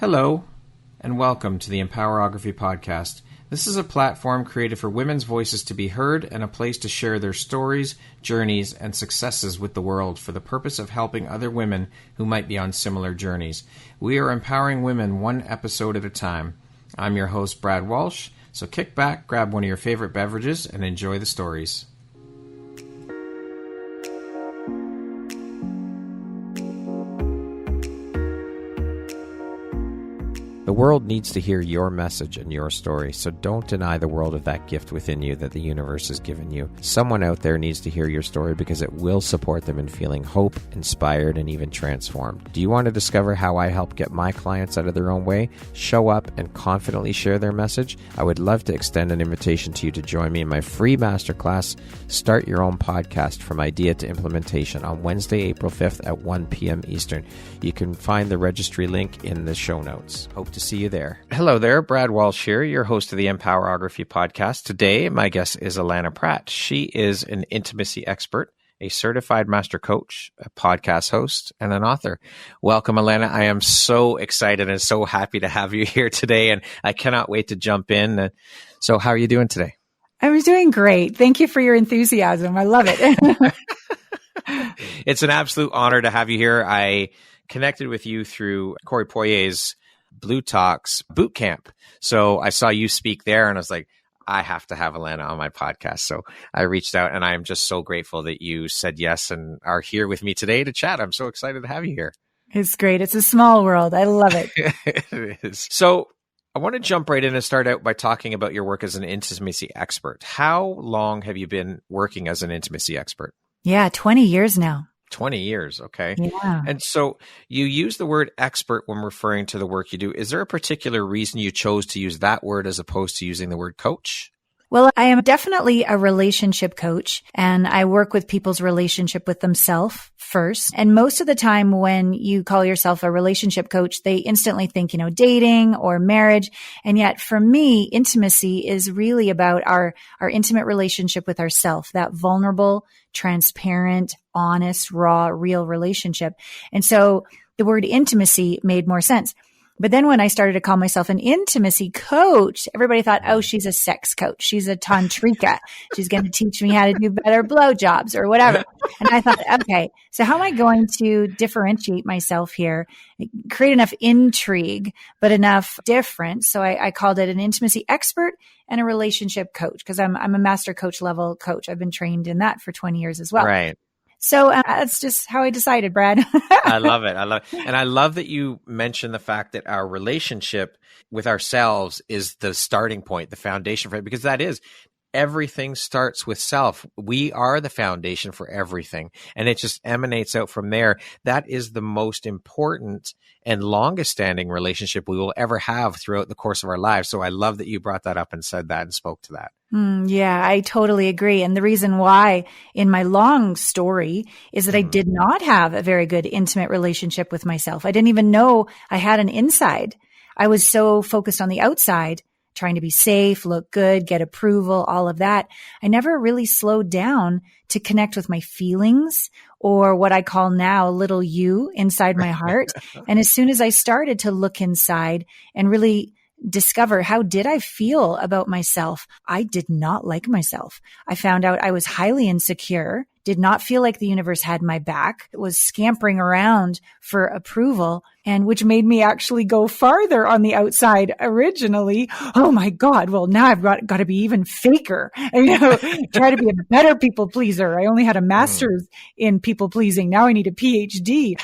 Hello, and welcome to the Empowerography Podcast. This is a platform created for women's voices to be heard and a place to share their stories, journeys, and successes with the world for the purpose of helping other women who might be on similar journeys. We are empowering women one episode at a time. I'm your host, Brad Walsh, so kick back, grab one of your favorite beverages, and enjoy the stories. The world needs to hear your message and your story, so don't deny the world of that gift within you that the universe has given you. Someone out there needs to hear your story because it will support them in feeling hope, inspired, and even transformed. Do you want to discover how I help get my clients out of their own way, show up, and confidently share their message? I would love to extend an invitation to you to join me in my free masterclass, Start Your Own Podcast from Idea to Implementation, on Wednesday, April 5th at 1 p.m. Eastern. You can find the registry link in the show notes. Hope to see you there. Hello there, Brad Walsh here, your host of the Empowerography Podcast. Today, my guest is Allana Pratt. She is an intimacy expert, a certified master coach, a podcast host, and an author. Welcome, Allana. I am so excited and so happy to have you here today, and I cannot wait to jump in. So how are you doing today? I'm doing great. Thank you for your enthusiasm. I love it. It's an absolute honor to have you here. I connected with you through Corey Poyer's Blue Talks boot camp. So I saw you speak there and I was like, I have to have Allana on my podcast. So I reached out and I am just so grateful that you said yes and are here with me today to chat. I'm so excited to have you here. It's great. It's a small world. I love it. It is. So I want to jump right in and start out by talking about your work as an intimacy expert. How long have you been working as an intimacy expert? Yeah, 20 years now. 20 years. Okay. Yeah. And so you use the word expert when referring to the work you do. Is there a particular reason you chose to use that word as opposed to using the word coach? Well, I am definitely a relationship coach, and I work with people's relationship with themselves first. And most of the time when you call yourself a relationship coach, they instantly think, dating or marriage. And yet for me, intimacy is really about our intimate relationship with ourselves, that vulnerable, transparent, honest, raw, real relationship. And so the word intimacy made more sense. But then when I started to call myself an intimacy coach, everybody thought, oh, she's a sex coach. She's a tantrika. She's going to teach me how to do better blowjobs or whatever. And I thought, okay, so how am I going to differentiate myself here, create enough intrigue, but enough difference? So I called it an intimacy expert and a relationship coach because I'm a master coach level coach. I've been trained in that for 20 years as well. Right. So that's just how I decided, Brad. I love it. And I love that you mentioned the fact that our relationship with ourselves is the starting point, the foundation for it, because that is everything starts with self. We are the foundation for everything, and it just emanates out from there. That is the most important and longest standing relationship we will ever have throughout the course of our lives. So I love that you brought that up and said that and spoke to that. Yeah, I totally agree. And the reason why in my long story is that I did not have a very good intimate relationship with myself. I didn't even know I had an inside. I was so focused on the outside, trying to be safe, look good, get approval, all of that. I never really slowed down to connect with my feelings or what I call now little you inside my heart. And as soon as I started to look inside and really discover how did I feel about myself, I did not like myself. I found out I was highly insecure, did not feel like the universe had my back, was scampering around for approval, and which made me actually go farther on the outside originally. Oh my God. Well, now I've got to be even faker, try to be a better people pleaser. I only had a master's in people pleasing. Now I need a PhD.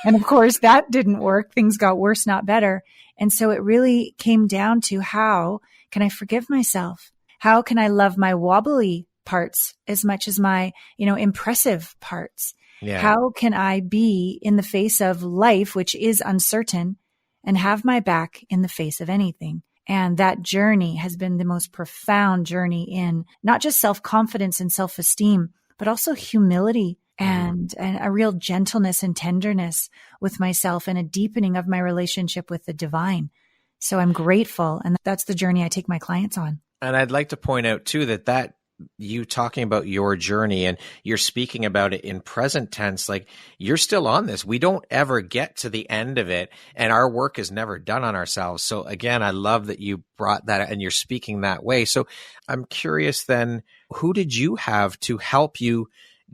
And of course that didn't work. Things got worse, not better. And so it really came down to how can I forgive myself? How can I love my wobbly parts as much as my, impressive parts? Yeah. How can I be in the face of life, which is uncertain, and have my back in the face of anything? And that journey has been the most profound journey in not just self-confidence and self-esteem, but also humility and a real gentleness and tenderness with myself and a deepening of my relationship with the divine. So I'm grateful. And that's the journey I take my clients on. And I'd like to point out too that you talking about your journey, and you're speaking about it in present tense, like you're still on this. We don't ever get to the end of it, and our work is never done on ourselves. So again, I love that you brought that and you're speaking that way. So I'm curious then, who did you have to help you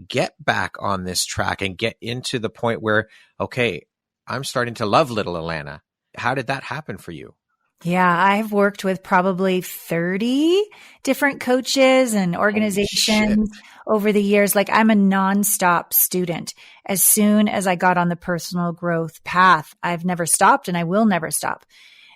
get back on this track and get into the point where, okay, I'm starting to love little Allana? How did that happen for you? Yeah, I've worked with probably 30 different coaches and organizations over the years. Like, I'm a nonstop student. As soon as I got on the personal growth path, I've never stopped and I will never stop.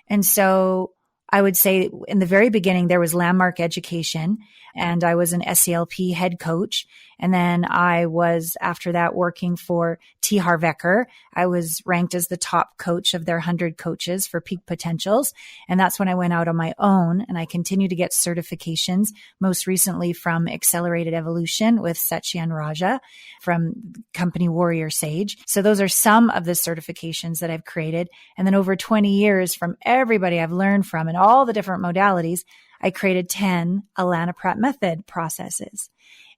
And so I would say in the very beginning, there was landmark education, and I was an SELP head coach. And then I was, after that, working for T. Harv Eker. I was ranked as the top coach of their 100 coaches for peak potentials. And that's when I went out on my own, and I continue to get certifications, most recently from Accelerated Evolution with Satyen Raja from company Warrior Sage. So those are some of the certifications that I've created. And then over 20 years, from everybody I've learned from and all the different modalities, I created 10 Allana Pratt method processes.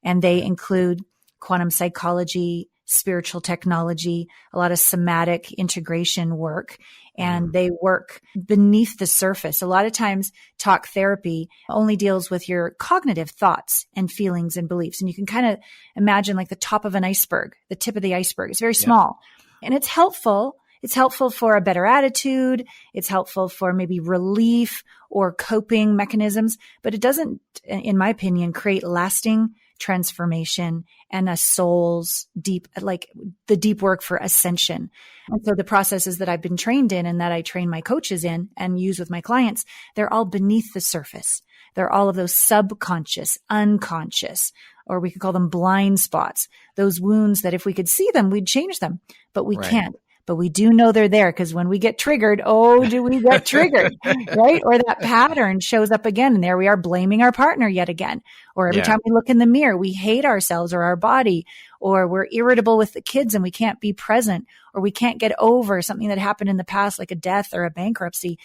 And they include quantum psychology, spiritual technology, a lot of somatic integration work, and they work beneath the surface. A lot of times talk therapy only deals with your cognitive thoughts and feelings and beliefs. And you can kind of imagine like the top of an iceberg, the tip of the iceberg. It's very small, and it's helpful. It's helpful for a better attitude. It's helpful for maybe relief or coping mechanisms, but it doesn't, in my opinion, create lasting transformation and a soul's deep, like the deep work for ascension. And so the processes that I've been trained in and that I train my coaches in and use with my clients, they're all beneath the surface. They're all of those subconscious, unconscious, or we could call them blind spots, those wounds that if we could see them, we'd change them, but we can't. But we do know they're there, because when we get triggered, do we get triggered, right? Or that pattern shows up again, and there we are blaming our partner yet again. Or every time we look in the mirror, we hate ourselves or our body, or we're irritable with the kids and we can't be present, or we can't get over something that happened in the past, like a death or a bankruptcy.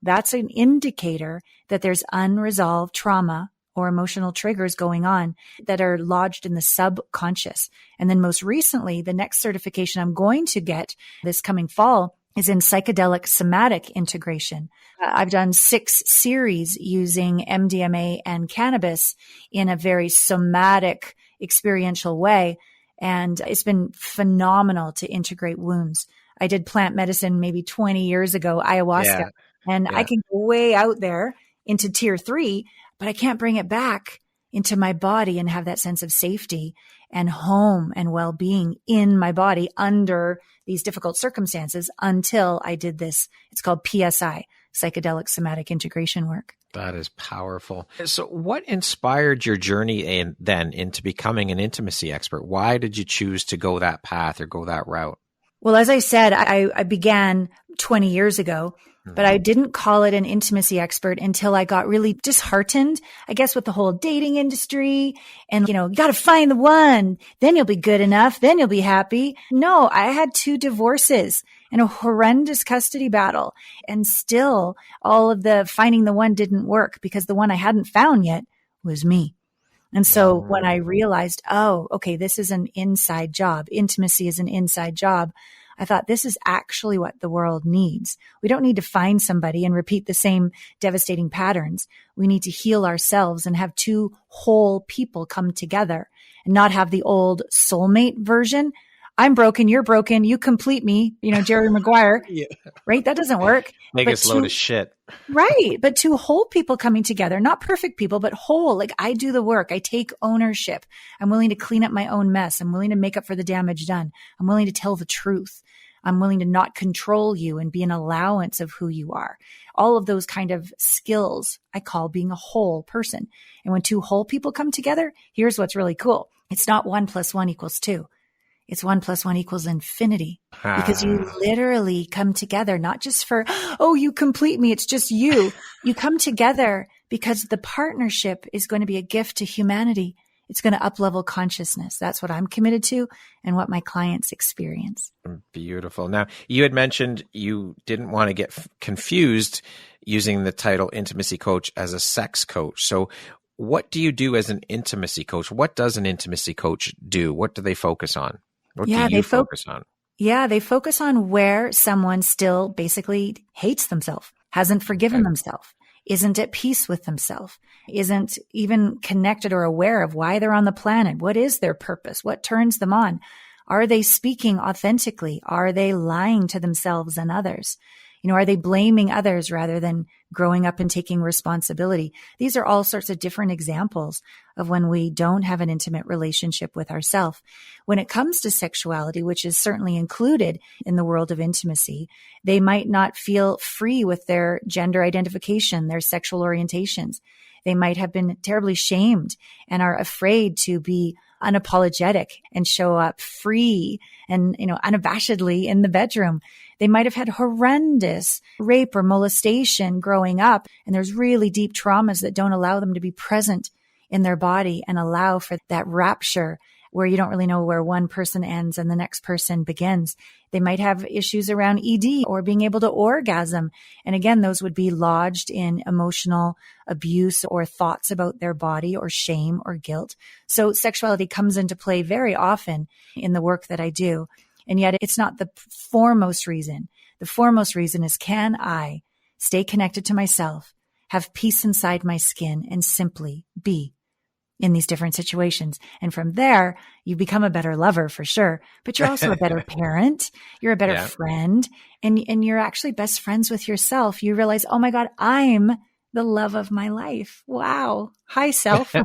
That's an indicator that there's unresolved trauma or emotional triggers going on that are lodged in the subconscious. And then most recently, the next certification I'm going to get this coming fall is in psychedelic somatic integration. I've done 6 series using MDMA and cannabis in a very somatic, experiential way. And it's been phenomenal to integrate wounds. I did plant medicine maybe 20 years ago, ayahuasca, and I can go way out there into tier 3, but I can't bring it back into my body and have that sense of safety and home and well-being in my body under these difficult circumstances until I did this. It's called PSI, psychedelic somatic integration work. That is powerful. So what inspired your journey into becoming an intimacy expert? Why did you choose to go that path or go that route? Well, as I said, I began 20 years ago, but I didn't call it an intimacy expert until I got really disheartened, I guess, with the whole dating industry and, you got to find the one, then you'll be good enough, then you'll be happy. No, I had 2 divorces and a horrendous custody battle. And still all of the finding the one didn't work because the one I hadn't found yet was me. And so when I realized, okay, this is an inside job. Intimacy is an inside job. I thought this is actually what the world needs. We don't need to find somebody and repeat the same devastating patterns. We need to heal ourselves and have 2 whole people come together and not have the old soulmate version. I'm broken, you're broken, you complete me, Jerry Maguire, right? That doesn't work. Make us load of shit. Right. But 2 whole people coming together, not perfect people, but whole. Like, I do the work. I take ownership. I'm willing to clean up my own mess. I'm willing to make up for the damage done. I'm willing to tell the truth. I'm willing to not control you and be an allowance of who you are. All of those kind of skills I call being a whole person. And when 2 whole people come together, here's what's really cool. It's not 1 + 1 = 2. It's 1 + 1 = infinity, because you literally come together, not just for, you complete me. It's just you. You come together because the partnership is going to be a gift to humanity. It's going to up-level consciousness. That's what I'm committed to and what my clients experience. Beautiful. Now, you had mentioned you didn't want to get confused using the title intimacy coach as a sex coach. So what do you do as an intimacy coach? What does an intimacy coach do? What do they focus on? What do you focus on? Yeah, they focus on where someone still basically hates themselves, hasn't forgiven themselves, isn't at peace with themselves, isn't even connected or aware of why they're on the planet. What is their purpose? What turns them on? Are they speaking authentically? Are they lying to themselves and others? Are they blaming others rather than growing up and taking responsibility? These are all sorts of different examples of when we don't have an intimate relationship with ourselves. When it comes to sexuality, which is certainly included in the world of intimacy, they might not feel free with their gender identification, their sexual orientations. They might have been terribly shamed and are afraid to be unapologetic and show up free and, unabashedly in the bedroom. They might have had horrendous rape or molestation growing up, and there's really deep traumas that don't allow them to be present in their body and allow for that rapture where you don't really know where one person ends and the next person begins. They might have issues around ED or being able to orgasm. And again, those would be lodged in emotional abuse or thoughts about their body or shame or guilt. So sexuality comes into play very often in the work that I do. And yet it's not the foremost reason. The foremost reason is, can I stay connected to myself, have peace inside my skin, and simply be in these different situations? And from there, you become a better lover for sure, but you're also a better parent. You're a better friend, and you're actually best friends with yourself. You realize, oh my God, I'm the love of my life. Wow. Hi, self. I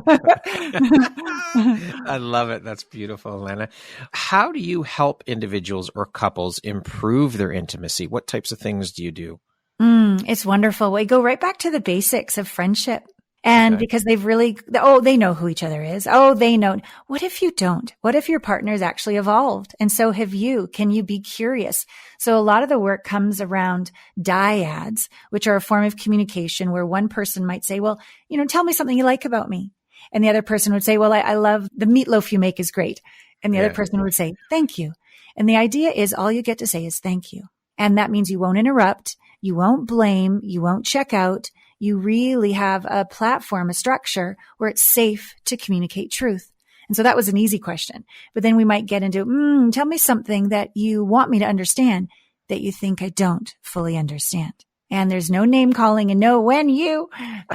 love it. That's beautiful, Allana. How do you help individuals or couples improve their intimacy? What types of things do you do? It's wonderful. We go right back to the basics of friendship. And because they've really, they know who each other is. They know. What if you don't? What if your partner's actually evolved? And so have you. Can you be curious? So a lot of the work comes around dyads, which are a form of communication where one person might say, well, tell me something you like about me. And the other person would say, well, I love the meatloaf you make is great. And the other person would say, thank you. And the idea is all you get to say is thank you. And that means you won't interrupt. You won't blame. You won't check out. You really have a platform, a structure where it's safe to communicate truth. And so that was an easy question. But then we might get into, tell me something that you want me to understand that you think I don't fully understand. And there's no name calling and no when you.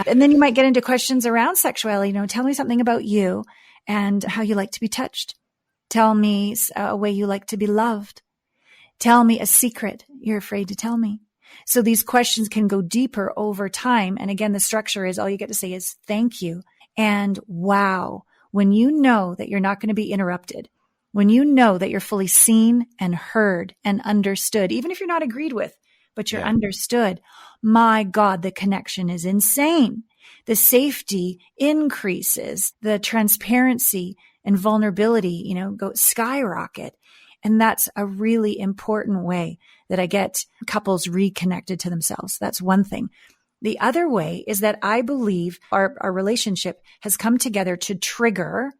And then you might get into questions around sexuality. Tell me something about you and how you like to be touched. Tell me a way you like to be loved. Tell me a secret you're afraid to tell me. So these questions can go deeper over time. And again, the structure is all you get to say is thank you. And wow, when you know that you're not going to be interrupted, when you know that you're fully seen and heard and understood, even if you're not agreed with, but you're understood, my God, the connection is insane. The safety increases, the transparency and vulnerability, go skyrocket. And that's a really important way that I get couples reconnected to themselves. That's one thing. The other way is that I believe our relationship has come together to trigger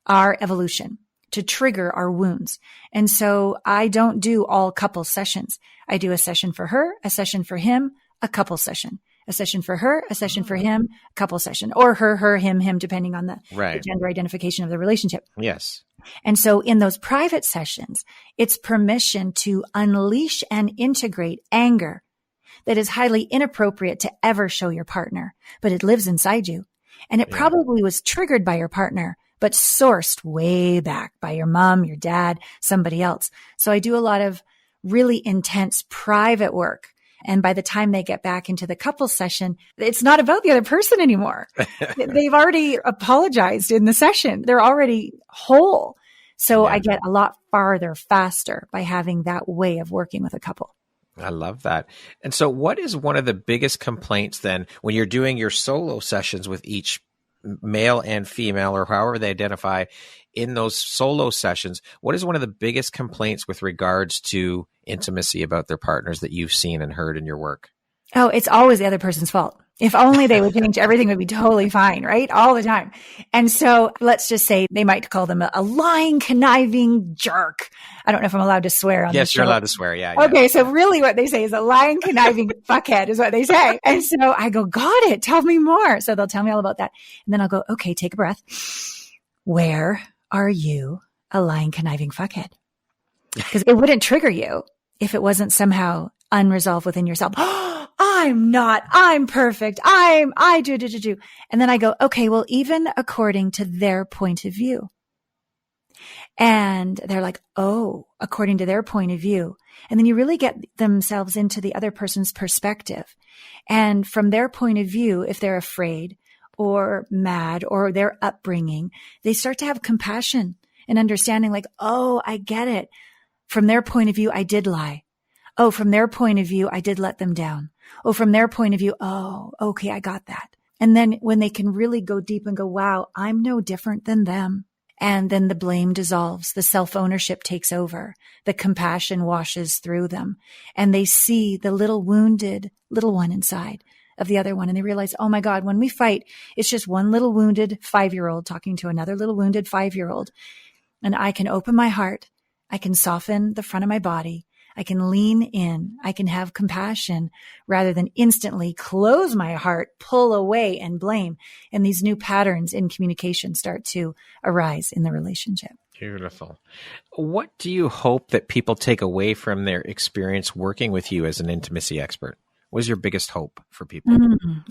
our evolution, to trigger our wounds. And so I don't do all couple sessions. I do a session for her, a session for him, a couple session. A session for her, a session for him, a couple session, or her, him, depending on the gender identification of the relationship. Yes. And so in those private sessions, it's permission to unleash and integrate anger that is highly inappropriate to ever show your partner, but it lives inside you. And it probably was triggered by your partner, but sourced way back by your mom, your dad, somebody else. So I do a lot of really intense private work. And by the time they get back into the couple session, it's not about the other person anymore. They've already apologized in the session. They're already whole. So I get a lot farther faster by having that way of working with a couple. I love that. And so what is one of the biggest complaints then when you're doing your solo sessions with each male and female, or however they identify in those solo sessions? What is one of the biggest complaints with regards to intimacy about their partners that you've seen and heard in your work? Oh, it's always the other person's fault. If only they would change, everything would be totally fine, right? All the time. And so let's just say they might call them a lying, conniving jerk. I don't know if I'm allowed to swear on this show. Yes, you're allowed to swear. Yeah. Okay. So really what they say is a lying, conniving fuckhead is what they say. And so I go, got it. Tell me more. So they'll tell me all about that. And then I'll go, okay, take a breath. Where are you a lying, conniving fuckhead? Because it wouldn't trigger you if it wasn't somehow unresolved within yourself. I'm not, I'm perfect. I do. And then I go, okay, well, even according to their point of view. And they're like, oh, according to their point of view. And then you really get themselves into the other person's perspective. And from their point of view, if they're afraid or mad or their upbringing, they start to have compassion and understanding like, oh, I get it. From their point of view, I did lie. Oh, from their point of view, I did let them down. Oh, from their point of view, oh, okay, I got that. And then when they can really go deep and go, wow, I'm no different than them. And then the blame dissolves. The self-ownership takes over. The compassion washes through them. And they see the little wounded little one inside of the other one. And they realize, oh my God, when we fight, it's just one little wounded 5-year-old talking to another little wounded 5-year-old. And I can open my heart. I can soften the front of my body. I can lean in. I can have compassion rather than instantly close my heart, pull away and blame. And these new patterns in communication start to arise in the relationship. Beautiful. What do you hope that people take away from their experience working with you as an intimacy expert? What is your biggest hope for people?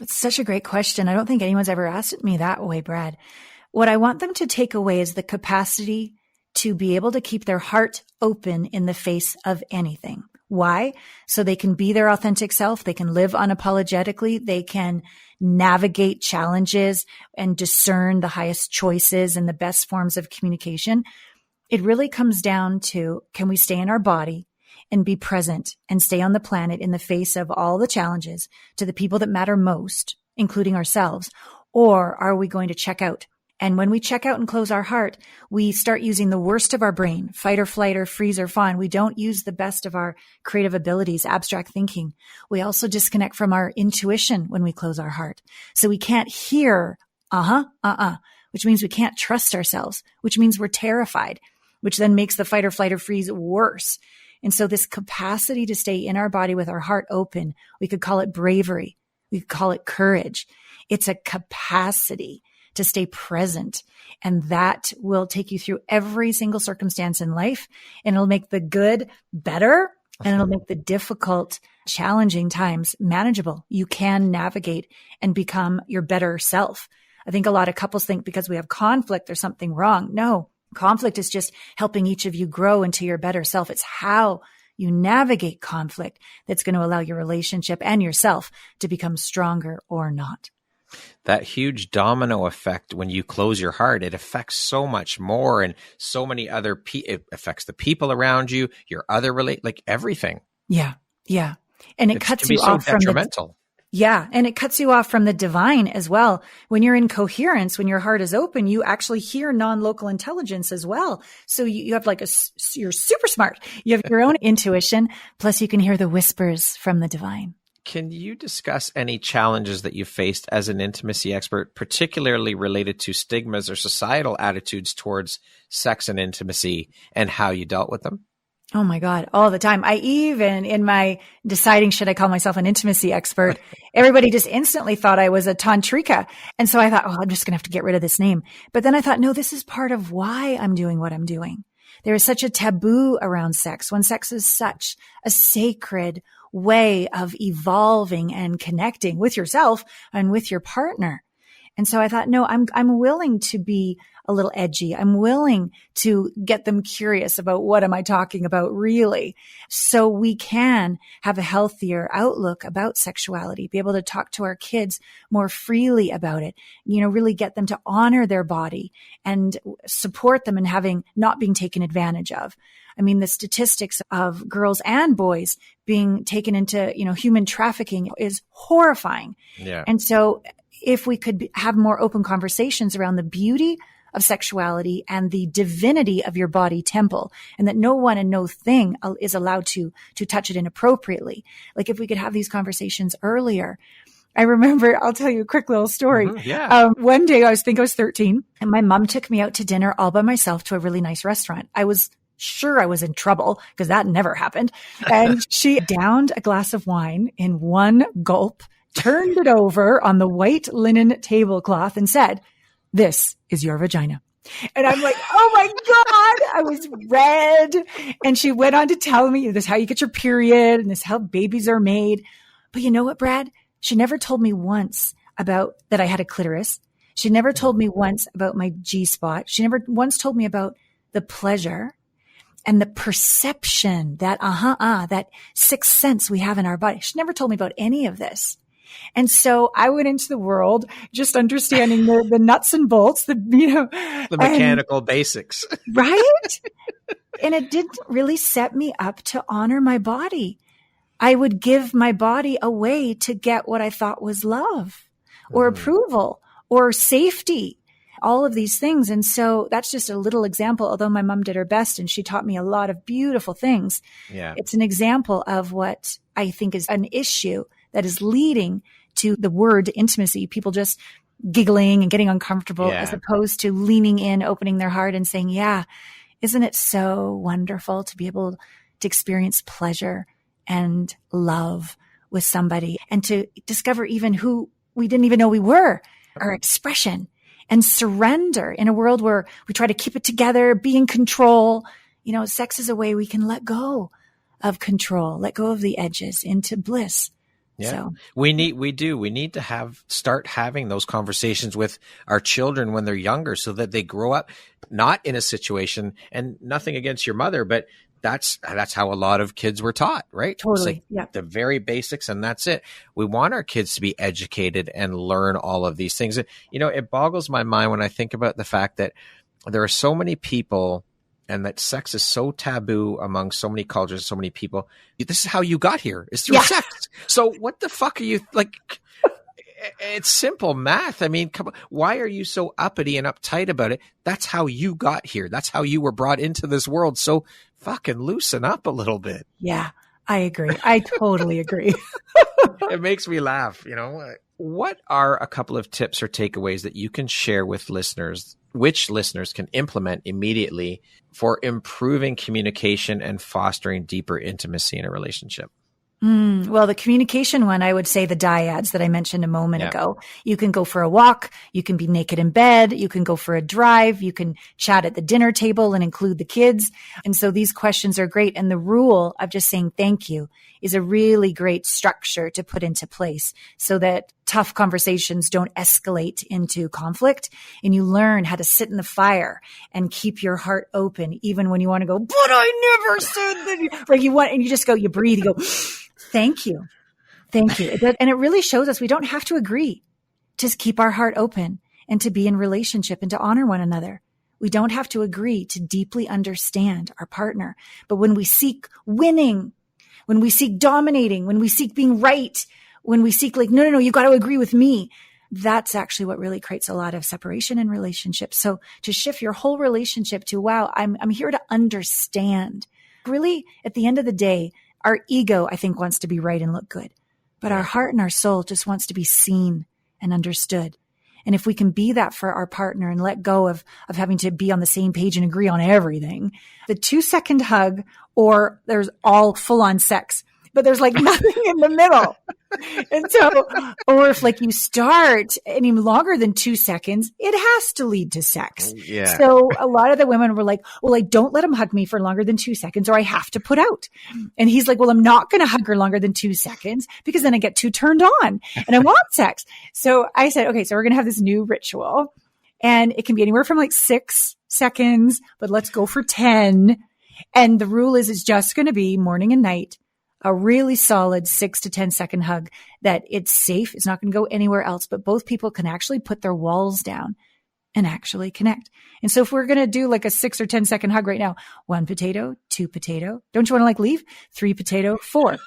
It's such a great question. I don't think anyone's ever asked it me that way, Brad. What I want them to take away is the capacity to be able to keep their heart open in the face of anything. Why? So they can be their authentic self. They can live unapologetically. They can navigate challenges and discern the highest choices and the best forms of communication. It really comes down to, can we stay in our body and be present and stay on the planet in the face of all the challenges to the people that matter most, including ourselves? Or are we going to check out? And when we check out and close our heart, we start using the worst of our brain, fight or flight or freeze or fawn. We don't use the best of our creative abilities, abstract thinking. We also disconnect from our intuition when we close our heart. So we can't hear, which means we can't trust ourselves, which means we're terrified, which then makes the fight or flight or freeze worse. And so this capacity to stay in our body with our heart open, we could call it bravery. We could call it courage. It's a capacity to stay present. And that will take you through every single circumstance in life. And it'll make the good better. And it'll make the difficult, challenging times manageable. You can navigate and become your better self. I think a lot of couples think because we have conflict, there's something wrong. No, conflict is just helping each of you grow into your better self. It's how you navigate conflict that's going to allow your relationship and yourself to become stronger or not. That huge domino effect when you close your heart, it affects so much more and so many other it affects the people around you, your other like everything. Yeah. And it cuts you off from detrimental. And it cuts you off from the divine as well. When you're in coherence, when your heart is open, you actually hear non-local intelligence as well. So you have you're super smart. You have your own intuition, plus you can hear the whispers from the divine. Can you discuss any challenges that you faced as an intimacy expert, particularly related to stigmas or societal attitudes towards sex and intimacy and how you dealt with them? Oh my God, all the time. I even, in my deciding, should I call myself an intimacy expert, everybody just instantly thought I was a tantrika. And so I thought, I'm just going to have to get rid of this name. But then I thought, no, this is part of why I'm doing what I'm doing. There is such a taboo around sex when sex is such a sacred way of evolving and connecting with yourself and with your partner. And so I thought, no, I'm willing to be a little edgy. I'm willing to get them curious about what am I talking about really, so we can have a healthier outlook about sexuality, be able to talk to our kids more freely about it, really get them to honor their body and support them in not being taken advantage of. I mean, the statistics of girls and boys being taken into, human trafficking is horrifying. Yeah. And so if we could have more open conversations around the beauty of sexuality and the divinity of your body temple, and that no one and no thing is allowed to touch it inappropriately. Like if we could have these conversations earlier, I remember, I'll tell you a quick little story. One day I was 13 and my mom took me out to dinner all by myself to a really nice restaurant. I was sure I was in trouble because that never happened. And she downed a glass of wine in one gulp, turned it over on the white linen tablecloth and said, "This is your vagina." And I'm like, oh my God, I was red. And she went on to tell me this is how you get your period and this is how babies are made. But you know what, Brad? She never told me once about that I had a clitoris. She never told me once about my G-spot. She never once told me about the pleasure and the perception that, that sixth sense we have in our body. She never told me about any of this. And so I went into the world just understanding the nuts and bolts, the mechanical basics. Right? And it didn't really set me up to honor my body. I would give my body away to get what I thought was love or approval or safety, all of these things. And so that's just a little example, although my mom did her best and she taught me a lot of beautiful things. Yeah. It's an example of what I think is an issue that is leading to the word intimacy, people just giggling and getting uncomfortable as opposed to leaning in, opening their heart and saying, yeah, isn't it so wonderful to be able to experience pleasure and love with somebody and to discover even who we didn't even know we were, our expression and surrender in a world where we try to keep it together, be in control. You know, sex is a way we can let go of control, let go of the edges into bliss. Yeah, so. we need to start having those conversations with our children when they're younger so that they grow up not in a situation, and nothing against your mother, but that's how a lot of kids were taught, right? Totally. It's like the very basics and that's it. We want our kids to be educated and learn all of these things. You know, it boggles my mind when I think about the fact that there are so many people and that sex is so taboo among so many cultures, so many people. This is how you got here, is through sex. So what the fuck are you like? It's simple math. I mean, come on. Why are you so uppity and uptight about it? That's how you got here. That's how you were brought into this world. So fucking loosen up a little bit. Yeah, I agree. I totally agree. It makes me laugh. You know, what are a couple of tips or takeaways that you can share with listeners, which listeners can implement immediately for improving communication and fostering deeper intimacy in a relationship? Well, the communication one, I would say the dyads that I mentioned a moment ago. You can go for a walk. You can be naked in bed. You can go for a drive. You can chat at the dinner table and include the kids. And so these questions are great. And the rule of just saying thank you is a really great structure to put into place so that tough conversations don't escalate into conflict, and you learn how to sit in the fire and keep your heart open even when you want to go, but I never said that. Like you just go, you breathe, you go, thank you. Thank you. And it really shows us we don't have to agree. Just keep our heart open and to be in relationship and to honor one another. We don't have to agree to deeply understand our partner. But when we seek winning, when we seek dominating, when we seek being right, when we seek like, no, you got to agree with me, that's actually what really creates a lot of separation in relationships. So to shift your whole relationship to, wow, I'm here to understand. Really, at the end of the day, our ego, I think, wants to be right and look good, but our heart and our soul just wants to be seen and understood. And if we can be that for our partner and let go of having to be on the same page and agree on everything, the 2-second hug, or there's all full on sex, but there's like nothing in the middle. And so, or if like you start any longer than 2 seconds, it has to lead to sex. Yeah. So a lot of the women were like, well, I don't let him hug me for longer than 2 seconds or I have to put out. And he's like, well, I'm not going to hug her longer than 2 seconds because then I get too turned on and I want sex. So I said, okay, so we're going to have this new ritual and it can be anywhere from like 6 seconds, but let's go for 10. And the rule is it's just going to be morning and night. A really solid 6 to 10 second hug that it's safe. It's not going to go anywhere else, but both people can actually put their walls down and actually connect. And so if we're going to do like a 6 or 10 second hug right now, 1 potato, 2 potato, don't you want to like leave? 3 potato, 4,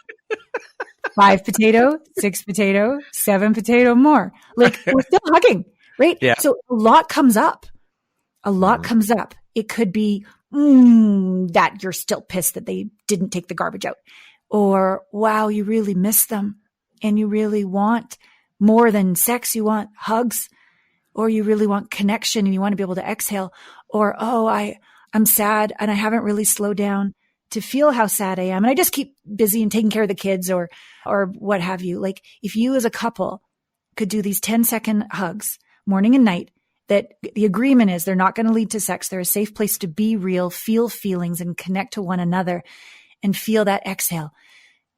5 potato, 6 potato, 7 potato more. Like we're still hugging, right? Yeah. So a lot comes up. A lot comes up. It could be that you're still pissed that they didn't take the garbage out. Or, wow, you really miss them and you really want more than sex, you want hugs, or you really want connection and you want to be able to exhale, or, oh, I'm sad and I haven't really slowed down to feel how sad I am. And I just keep busy and taking care of the kids or what have you. Like if you as a couple could do these 10-second hugs morning and night, that the agreement is they're not going to lead to sex. They're a safe place to be real, feel feelings and connect to one another and feel that exhale.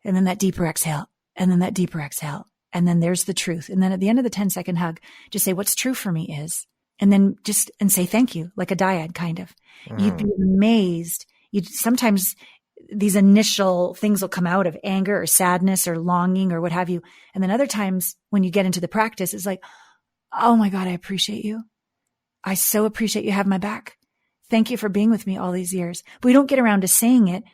And then that deeper exhale. And then that deeper exhale. And then there's the truth. And then at the end of the 10-second hug, just say, what's true for me is, and then and say thank you, like a dyad kind of. You'd be amazed. Sometimes these initial things will come out of anger or sadness or longing or what have you. And then other times when you get into the practice, it's like, oh my God, I appreciate you. I so appreciate you have my back. Thank you for being with me all these years. But we don't get around to saying it.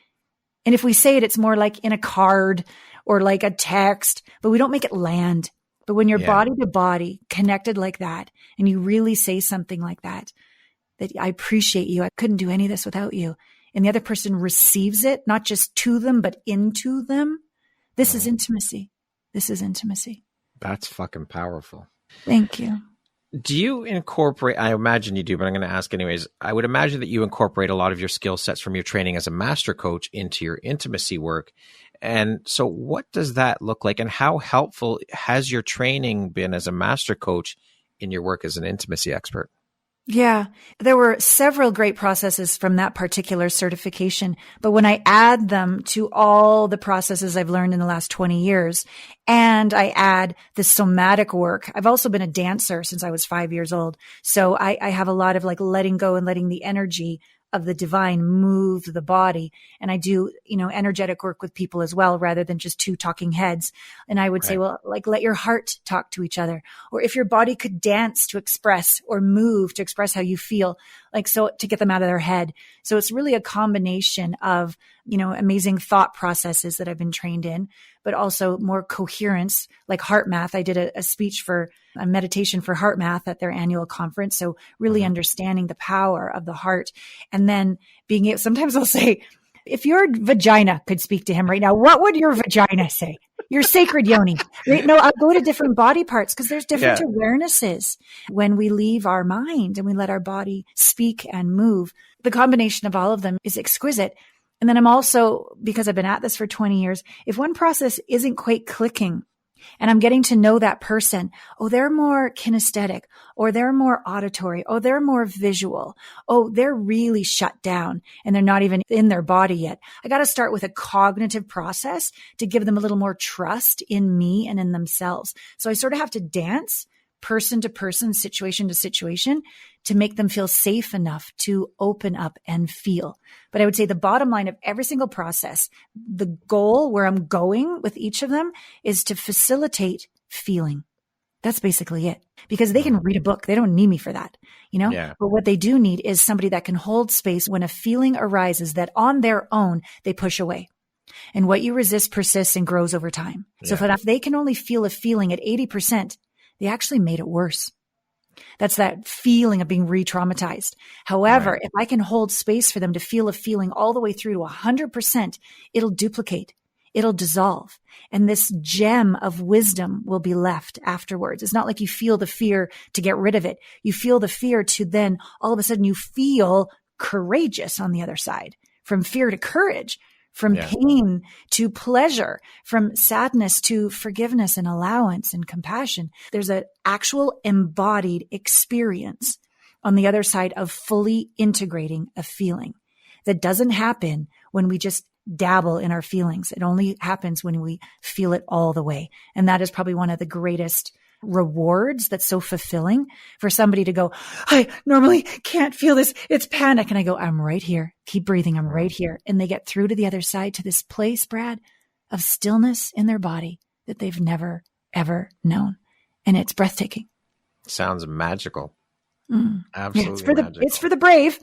And if we say it, it's more like in a card or like a text, but we don't make it land. But when you're body to body connected like that, and you really say something like that I appreciate you. I couldn't do any of this without you. And the other person receives it, not just to them, but into them. This is intimacy. This is intimacy. That's fucking powerful. Thank you. Do you incorporate, I imagine you do, but I'm going to ask anyways. I would imagine that you incorporate a lot of your skill sets from your training as a master coach into your intimacy work. And so what does that look like? And how helpful has your training been as a master coach in your work as an intimacy expert? Yeah, there were several great processes from that particular certification. But when I add them to all the processes I've learned in the last 20 years, and I add the somatic work, I've also been a dancer since I was 5 years old. So I have a lot of like letting go and letting the energy of the divine move the body. And I do, energetic work with people as well, rather than just two talking heads. And I would say, well, like let your heart talk to each other. Or if your body could dance to express or move to express how you feel, like so to get them out of their head. So it's really a combination of, amazing thought processes that I've been trained in, but also more coherence, like heart math. I did a speech for a meditation for heart math at their annual conference. So really understanding the power of the heart. And then being able, sometimes I'll say, if your vagina could speak to him right now, what would your vagina say? Your sacred yoni. Right? No, I'll go to different body parts because there's different awarenesses when we leave our mind and we let our body speak and move. The combination of all of them is exquisite. And then I'm also, because I've been at this for 20 years, if one process isn't quite clicking and I'm getting to know that person, oh, they're more kinesthetic, or they're more auditory, oh, they're more visual, oh, they're really shut down and they're not even in their body yet. I got to start with a cognitive process to give them a little more trust in me and in themselves. So I sort of have to dance person to person, situation to situation, to make them feel safe enough to open up and feel. But I would say the bottom line of every single process, the goal where I'm going with each of them is to facilitate feeling. That's basically it. Because they can read a book. They don't need me for that, But what they do need is somebody that can hold space when a feeling arises that on their own, they push away. And what you resist persists and grows over time. So if they can only feel a feeling at 80%, they actually made it worse. That's that feeling of being re-traumatized. However, if I can hold space for them to feel a feeling all the way through to 100%, it'll duplicate, it'll dissolve. And this gem of wisdom will be left afterwards. It's not like you feel the fear to get rid of it. You feel the fear to then all of a sudden you feel courageous on the other side, from fear to courage. From pain to pleasure, from sadness to forgiveness and allowance and compassion. There's an actual embodied experience on the other side of fully integrating a feeling that doesn't happen when we just dabble in our feelings. It only happens when we feel it all the way. And that is probably one of the greatest rewards that's so fulfilling for somebody to go, I normally can't feel this. It's panic. And I go, I'm right here. Keep breathing. I'm right here. And they get through to the other side, to this place, Brad, of stillness in their body that they've never, ever known. And it's breathtaking. Sounds magical. Absolutely magical. It's for the brave.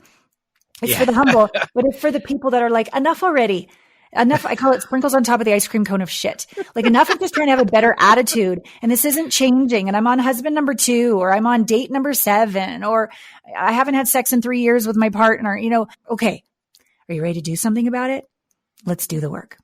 It's for the humble, but it's for the people that are like, enough already. Enough, I call it sprinkles on top of the ice cream cone of shit. Like enough of just trying to have a better attitude. And this isn't changing. And I'm on husband number 2, or I'm on date number 7, or I haven't had sex in 3 years with my partner. Okay. Are you ready to do something about it? Let's do the work.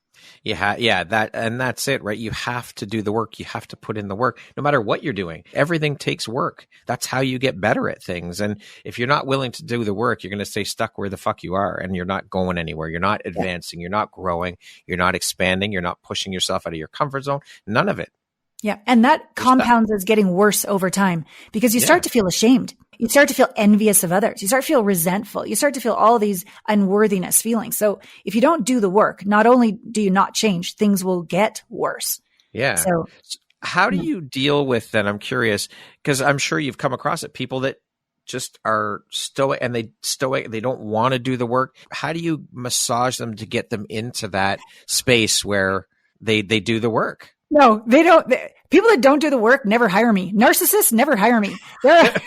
That's it, right? You have to do the work. You have to put in the work, no matter what you're doing. Everything takes work. That's how you get better at things. And if you're not willing to do the work, you're going to stay stuck where the fuck you are, and you're not going anywhere. You're not advancing. You're not growing. You're not expanding. You're not pushing yourself out of your comfort zone. None of it. Yeah. And that compounds as getting worse over time, because you start to feel ashamed. You start to feel envious of others. You start to feel resentful. You start to feel all these unworthiness feelings. So if you don't do the work, not only do you not change, things will get worse. Yeah. So how do you deal with then? I'm curious, because I'm sure you've come across it, people that just are stoic and they don't want to do the work. How do you massage them to get them into that space where they do the work? No, they don't. People that don't do the work never hire me. Narcissists never hire me. But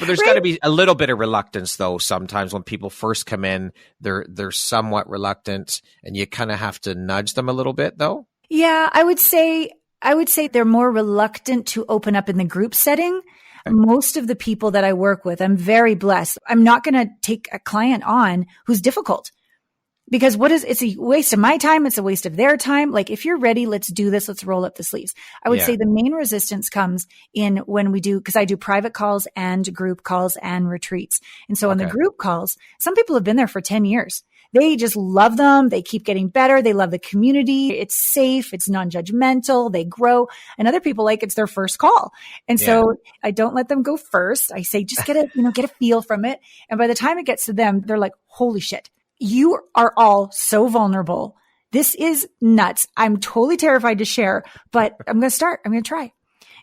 there's got to be a little bit of reluctance, though. Sometimes when people first come in, they're somewhat reluctant, and you kind of have to nudge them a little bit, though. Yeah, I would say they're more reluctant to open up in the group setting. Okay. Most of the people that I work with, I'm very blessed. I'm not going to take a client on who's difficult. Because it's a waste of my time. It's a waste of their time. Like, if you're ready, let's do this. Let's roll up the sleeves. I would say the main resistance comes in when because I do private calls and group calls and retreats. And so on the group calls, some people have been there for 10 years. They just love them. They keep getting better. They love the community. It's safe. It's non-judgmental. They grow. And other people, like, it's their first call. And so I don't let them go first. I say, just get a feel from it. And by the time it gets to them, they're like, holy shit. You are all so vulnerable. This is nuts. I'm totally terrified to share, but I'm going to start. I'm going to try.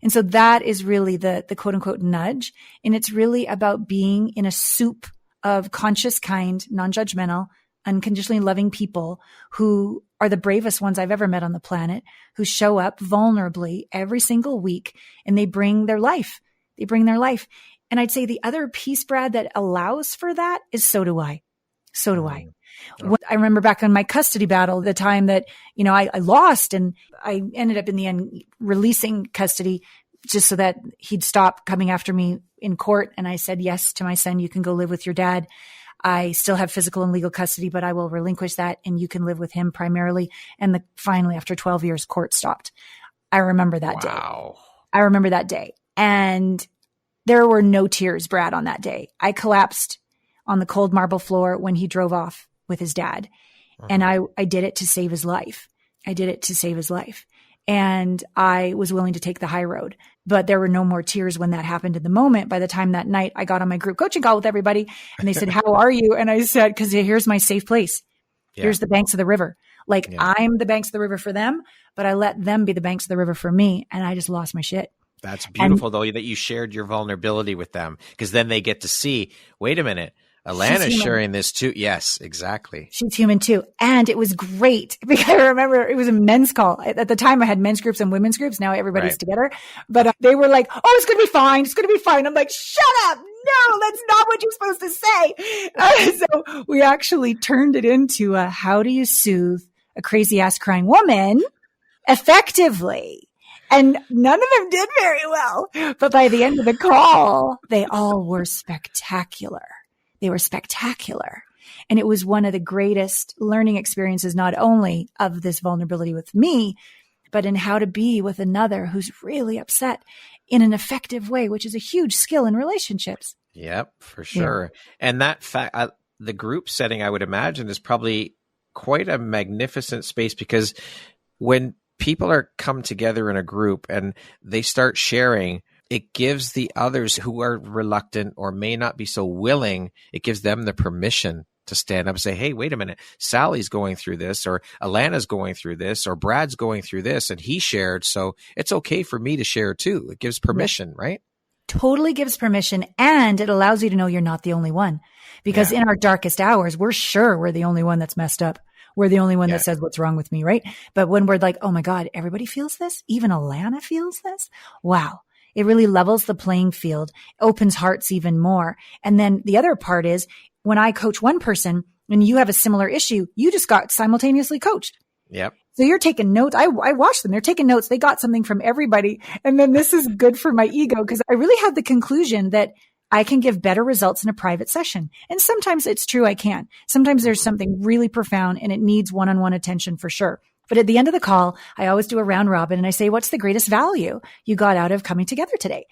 And so that is really the quote unquote nudge. And it's really about being in a soup of conscious, kind, non-judgmental, unconditionally loving people who are the bravest ones I've ever met on the planet, who show up vulnerably every single week, and they bring their life. And I'd say the other piece, Brad, that allows for that is so do I. So do I. I remember back on my custody battle, the time that, I lost, and I ended up in the end releasing custody just so that he'd stop coming after me in court. And I said yes to my son. You can go live with your dad. I still have physical and legal custody, but I will relinquish that, and you can live with him primarily. And finally, after 12 years, court stopped. I remember that day. I remember that day. And there were no tears, Brad, on that day. I collapsed on the cold marble floor when he drove off with his dad. And I did it to save his life. And I was willing to take the high road, but there were no more tears when that happened in the moment. By the time that night, I got on my group coaching call with everybody, and they said, how are you? And I said, because here's my safe place. Here's the banks of the river. I'm the banks of the river for them, but I let them be the banks of the river for me. And I just lost my shit. That's beautiful, though, that you shared your vulnerability with them, because then they get to see, wait a minute, Alana's sharing this too. Yes, exactly. She's human too. And it was great because I remember it was a men's call. At the time I had men's groups and women's groups. Now everybody's together. But they were like, oh, it's going to be fine. It's going to be fine. I'm like, shut up. No, that's not what you're supposed to say. So we actually turned it into how do you soothe a crazy ass crying woman effectively? And none of them did very well. But by the end of the call, they all were spectacular. They were spectacular. And it was one of the greatest learning experiences, not only of this vulnerability with me, but in how to be with another who's really upset in an effective way, which is a huge skill in relationships. Yep, for sure. Yeah. And that fact, the group setting, I would imagine, is probably quite a magnificent space, because when people come together in a group and they start sharing, it gives the others who are reluctant or may not be so willing, it gives them the permission to stand up and say, hey, wait a minute, Sally's going through this, or Alana's going through this, or Brad's going through this, and he shared, so it's okay for me to share too. It gives permission, right? Totally gives permission, and it allows you to know you're not the only one. Because in our darkest hours, we're sure we're the only one that's messed up. We're the only one that says what's wrong with me, right? But when we're like, oh my God, everybody feels this? Even Allana feels this? Wow. It really levels the playing field, opens hearts even more. And then the other part is when I coach one person and you have a similar issue, you just got simultaneously coached. Yep. So you're taking notes. I watched them. They're taking notes. They got something from everybody. And then this is good for my ego, because I really had the conclusion that I can give better results in a private session. And sometimes it's true I can. Sometimes there's something really profound and it needs one-on-one attention for sure. But at the end of the call, I always do a round robin and I say, what's the greatest value you got out of coming together today?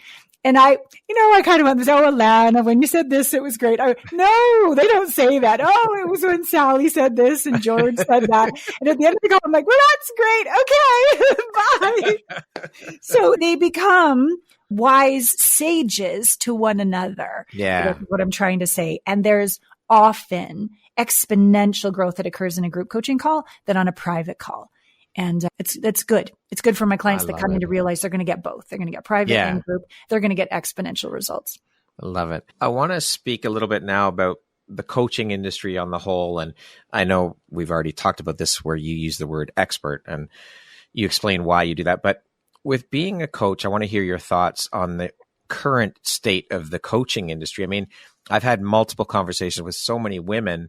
And I kind of went, oh, Allana, when you said this, it was great. No, they don't say that. Oh, it was when Sally said this and George said that. And at the end of the call, I'm like, well, that's great. Okay, bye. So they become wise sages to one another. Yeah. That's what I'm trying to say. And there's often exponential growth that occurs in a group coaching call than on a private call. And it's good. It's good for my clients that come in to realize they're going to get both. They're going to get private and group. They're going to get exponential results. I love it. I want to speak a little bit now about the coaching industry on the whole. And I know we've already talked about this where you use the word expert and you explain why you do that. But with being a coach, I want to hear your thoughts on the current state of the coaching industry. I mean, I've had multiple conversations with so many women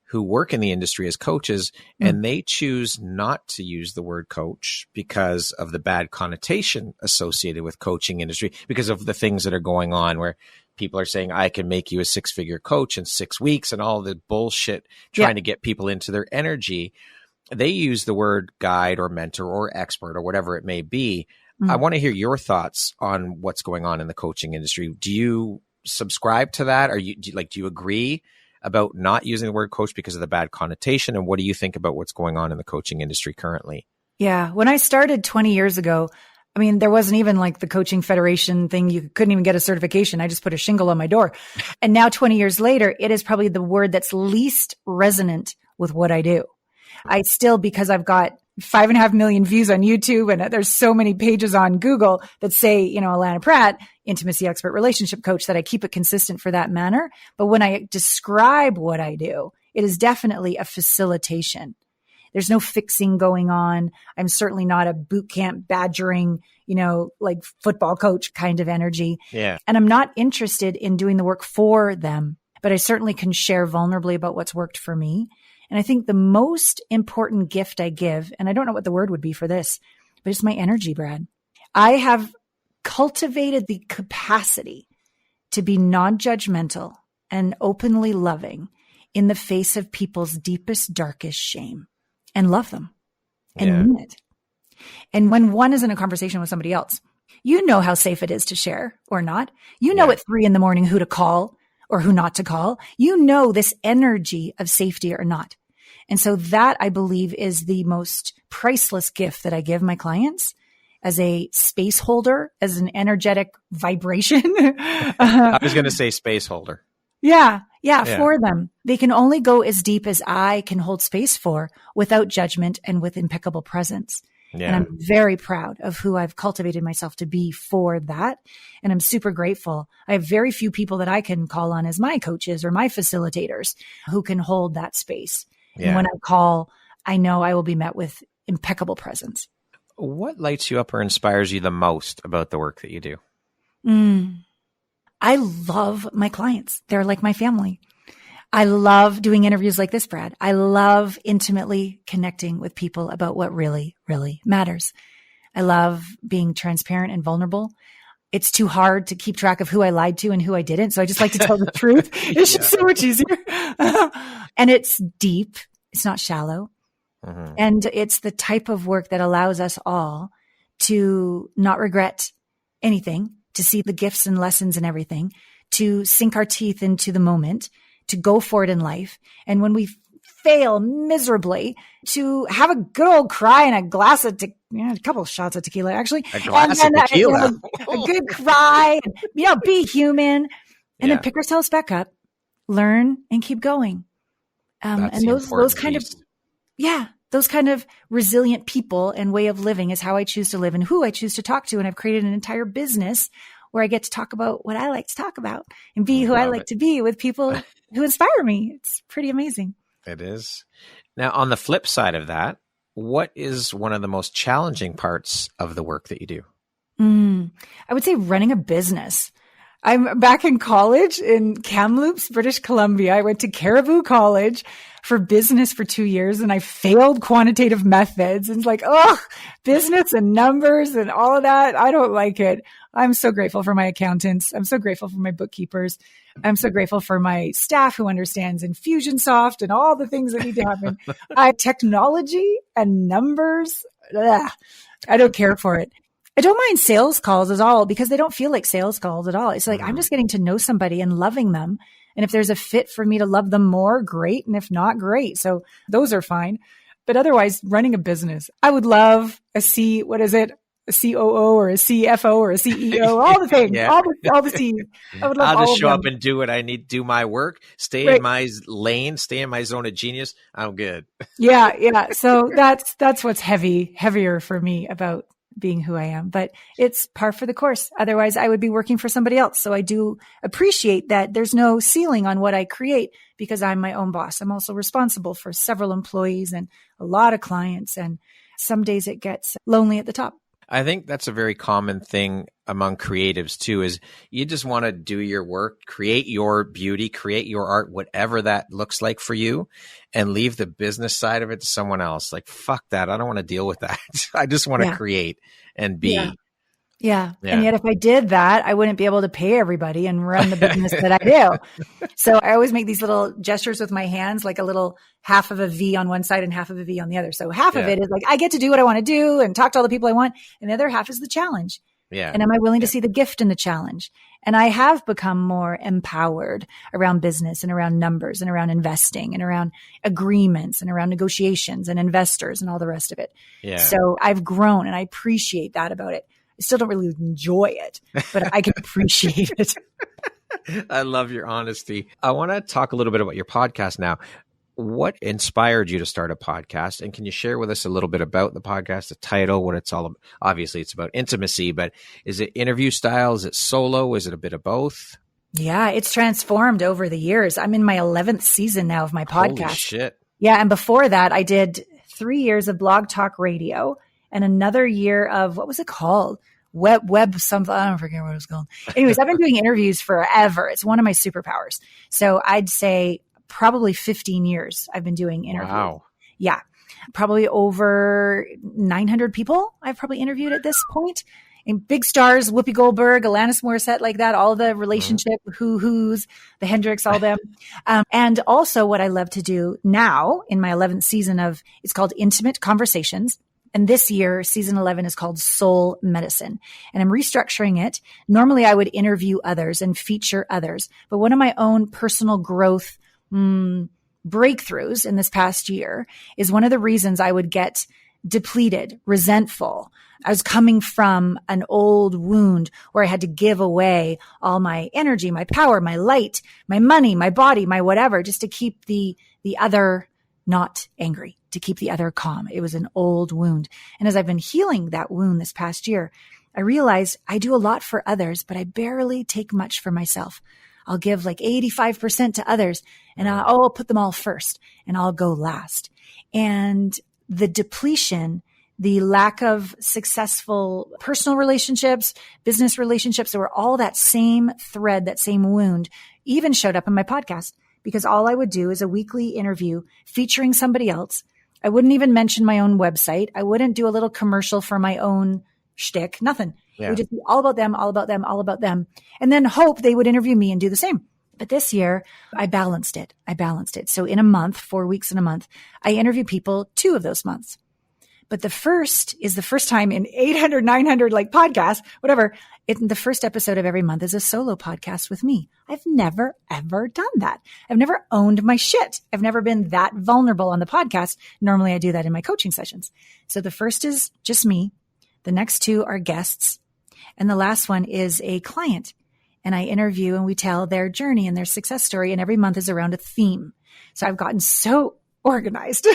who work in the industry as coaches, and they choose not to use the word coach because of the bad connotation associated with coaching industry, because of the things that are going on where people are saying, I can make you a 6-figure coach in 6 weeks and all the bullshit trying to get people into their energy. They use the word guide or mentor or expert or whatever it may be. I want to hear your thoughts on what's going on in the coaching industry. Do you subscribe to that? Do you agree about not using the word coach because of the bad connotation? And what do you think about what's going on in the coaching industry currently? Yeah. When I started 20 years ago, I mean, there wasn't even like the coaching federation thing. You couldn't even get a certification. I just put a shingle on my door. And now 20 years later, it is probably the word that's least resonant with what I do. I still, because I've got 5.5 million views on YouTube and there's so many pages on Google that say, Allana Pratt, intimacy expert, relationship coach, that I keep it consistent for that manner. But when I describe what I do, it is definitely a facilitation. There's no fixing going on. I'm certainly not a boot camp badgering, like football coach kind of energy. Yeah. And I'm not interested in doing the work for them, but I certainly can share vulnerably about what's worked for me. And I think the most important gift I give, and I don't know what the word would be for this, but it's my energy, Brad. I have cultivated the capacity to be non-judgmental and openly loving in the face of people's deepest, darkest shame, and love them and mean it. And when one is in a conversation with somebody else, you know how safe it is to share or not. You know at 3 a.m. who to call or who not to call. You know this energy of safety or not. And so that, I believe, is the most priceless gift that I give my clients as a space holder, as an energetic vibration. I was going to say space holder. Yeah, for them. They can only go as deep as I can hold space for without judgment and with impeccable presence. Yeah. And I'm very proud of who I've cultivated myself to be for that. And I'm super grateful. I have very few people that I can call on as my coaches or my facilitators who can hold that space. Yeah. And when I call, I know I will be met with impeccable presence. What lights you up or inspires you the most about the work that you do? I love my clients. They're like my family. I love doing interviews like this, Brad. I love intimately connecting with people about what really, really matters. I love being transparent and vulnerable. It's too hard to keep track of who I lied to and who I didn't. So I just like to tell the truth. It's just so much easier. And it's deep. It's not shallow. Mm-hmm. And it's the type of work that allows us all to not regret anything, to see the gifts and lessons and everything, to sink our teeth into the moment, to go for it in life. And when we fail miserably, to have a good old cry and a glass of a couple of shots of tequila, actually. A glass of tequila. A good cry, and, be human, and then pick ourselves back up, learn, and keep going. And those kind of, those kind of resilient people and way of living is how I choose to live and who I choose to talk to. And I've created an entire business where I get to talk about what I like to talk about and be who I like to be with people who inspire me. It's pretty amazing. It is. Now, on the flip side of that, what is one of the most challenging parts of the work that you do? I would say running a business. I'm back in college in Kamloops, British Columbia. I went to Caribou College for business for 2 years and I failed quantitative methods. And it's like, oh, business and numbers and all of that. I don't like it. I'm so grateful for my accountants. I'm so grateful for my bookkeepers. I'm so grateful for my staff who understands Infusionsoft and all the things that need to happen. Technology and numbers. Ugh, I don't care for it. I don't mind sales calls at all because they don't feel like sales calls at all. It's like I'm just getting to know somebody and loving them. And if there's a fit for me to love them more, great. And if not, great. So those are fine. But otherwise, running a business, I would love a COO or a CFO or a CEO, all the things, all the C's. I would love I'll all just of show them. up and do what I need to do my work, stay in my lane, stay in my zone of genius. I'm good. Yeah. So that's what's heavier for me about being who I am, but it's par for the course. Otherwise I would be working for somebody else. So I do appreciate that there's no ceiling on what I create because I'm my own boss. I'm also responsible for several employees and a lot of clients. And some days it gets lonely at the top. I think that's a very common thing among creatives too, is you just want to do your work, create your beauty, create your art, whatever that looks like for you, and leave the business side of it to someone else. Like, fuck that. I don't want to deal with that. I just want to create and be. Yeah. And yet if I did that, I wouldn't be able to pay everybody and run the business that I do. So I always make these little gestures with my hands, like a little half of a V on one side and half of a V on the other. So half of it is like, I get to do what I want to do and talk to all the people I want. And the other half is the challenge. Yeah. And am I willing to see the gift in the challenge? And I have become more empowered around business and around numbers and around investing and around agreements and around negotiations and investors and all the rest of it. Yeah. So I've grown and I appreciate that about it. I still don't really enjoy it, but I can appreciate it. I love your honesty. I want to talk a little bit about your podcast now. What inspired you to start a podcast? And can you share with us a little bit about the podcast, the title, what it's all about? Obviously, it's about intimacy, but is it interview style? Is it solo? Is it a bit of both? Yeah, it's transformed over the years. I'm in my 11th season now of my podcast. Holy shit. Yeah. And before that, I did 3 years of blog talk radio and another year of, what was it called? Web something. I don't forget what it was called. Anyways, I've been doing interviews forever. It's one of my superpowers. So I'd say probably 15 years I've been doing interviews. Wow. Yeah. Probably over 900 people I've probably interviewed at this point. And big stars, Whoopi Goldberg, Alanis, Morissette, like that, all the relationship, who's, the Hendrix, all them. And also what I love to do now in my 11th season of, it's called Intimate Conversations. And this year, season 11 is called Soul Medicine. And I'm restructuring it. Normally I would interview others and feature others. But one of my own personal growth breakthroughs in this past year is one of the reasons I would get depleted, resentful. I was coming from an old wound where I had to give away all my energy, my power, my light, my money, my body, my whatever, just to keep the other not angry, to keep the other calm. It was an old wound. And as I've been healing that wound this past year, I realized I do a lot for others, but I barely take much for myself. I'll give like 85% to others and I'll put them all first and I'll go last. And the depletion, the lack of successful personal relationships, business relationships, they were all that same thread, that same wound, even showed up in my podcast. Because all I would do is a weekly interview featuring somebody else. I wouldn't even mention my own website. I wouldn't do a little commercial for my own shtick, nothing. Yeah. It would just be all about them, all about them, all about them. And then hope they would interview me and do the same. But this year, I balanced it. So in a month, 4 weeks in a month, I interview people 2 of those months. But the first is the first time in 800, 900 like podcasts, whatever. The first episode of every month is a solo podcast with me. I've never, ever done that. I've never owned my shit. I've never been that vulnerable on the podcast. Normally I do that in my coaching sessions. So the first is just me. The next 2 are guests. And the last one is a client. And I interview and we tell their journey and their success story. And every month is around a theme. So I've gotten so organized.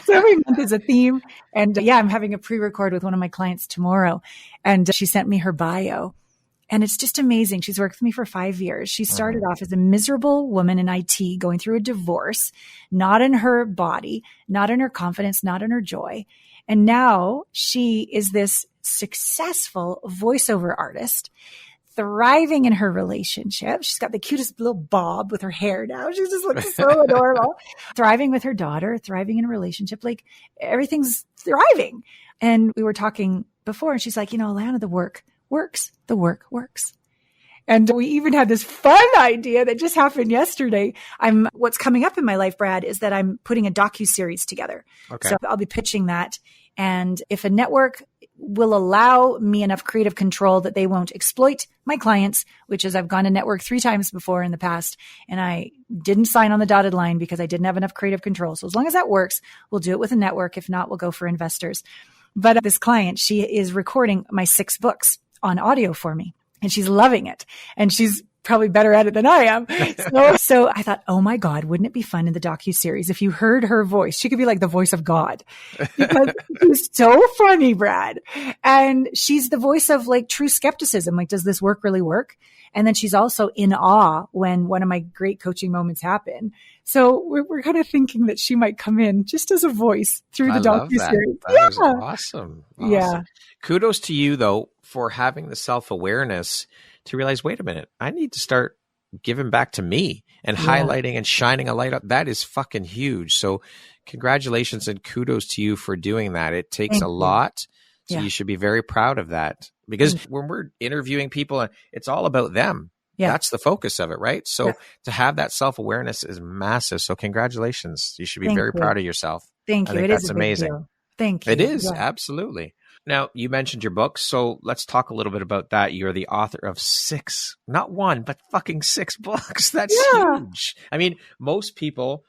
So every month is a theme. And I'm having a pre-record with one of my clients tomorrow. And she sent me her bio. And it's just amazing. She's worked with me for 5 years. She started off as a miserable woman in IT going through a divorce, not in her body, not in her confidence, not in her joy. And now she is this successful voiceover artist, thriving in her relationship. She's got the cutest little bob with her hair now. She just looks so adorable. Thriving with her daughter, thriving in a relationship. Like everything's thriving. And we were talking before and she's like, Allana, the work works. The work works. And we even had this fun idea that just happened yesterday. What's coming up in my life, Brad, is that I'm putting a docuseries together. Okay. So I'll be pitching that. And if a network will allow me enough creative control that they won't exploit my clients, which is I've gone to network 3 times before in the past, and I didn't sign on the dotted line because I didn't have enough creative control. So as long as that works, we'll do it with a network. If not, we'll go for investors. But this client, she is recording my 6 books on audio for me. And she's loving it. And she's probably better at it than I am. So I thought, oh my God, wouldn't it be fun in the docuseries if you heard her voice? She could be like the voice of God. Because she's so funny, Brad. And she's the voice of like true skepticism. Like, does this work really work? And then she's also in awe when one of my great coaching moments happen. So we're kind of thinking that she might come in just as a voice through the docuseries. That is awesome. Yeah. Kudos to you though, for having the self-awareness to realize, wait a minute, I need to start giving back to me and highlighting and shining a light up. That is fucking huge. So congratulations and kudos to you for doing that. It takes a lot. So you should be very proud of that, because when we're interviewing people, it's all about them. Yeah. That's the focus of it, right? So to have that self-awareness is massive. So congratulations. You should be very proud of yourself. Thank you. I think that's amazing. Thank you. It is. Absolutely. Now, you mentioned your book, so let's talk a little bit about that. You're the author of 6, not 1, but fucking 6 books. That's huge. I mean, most people,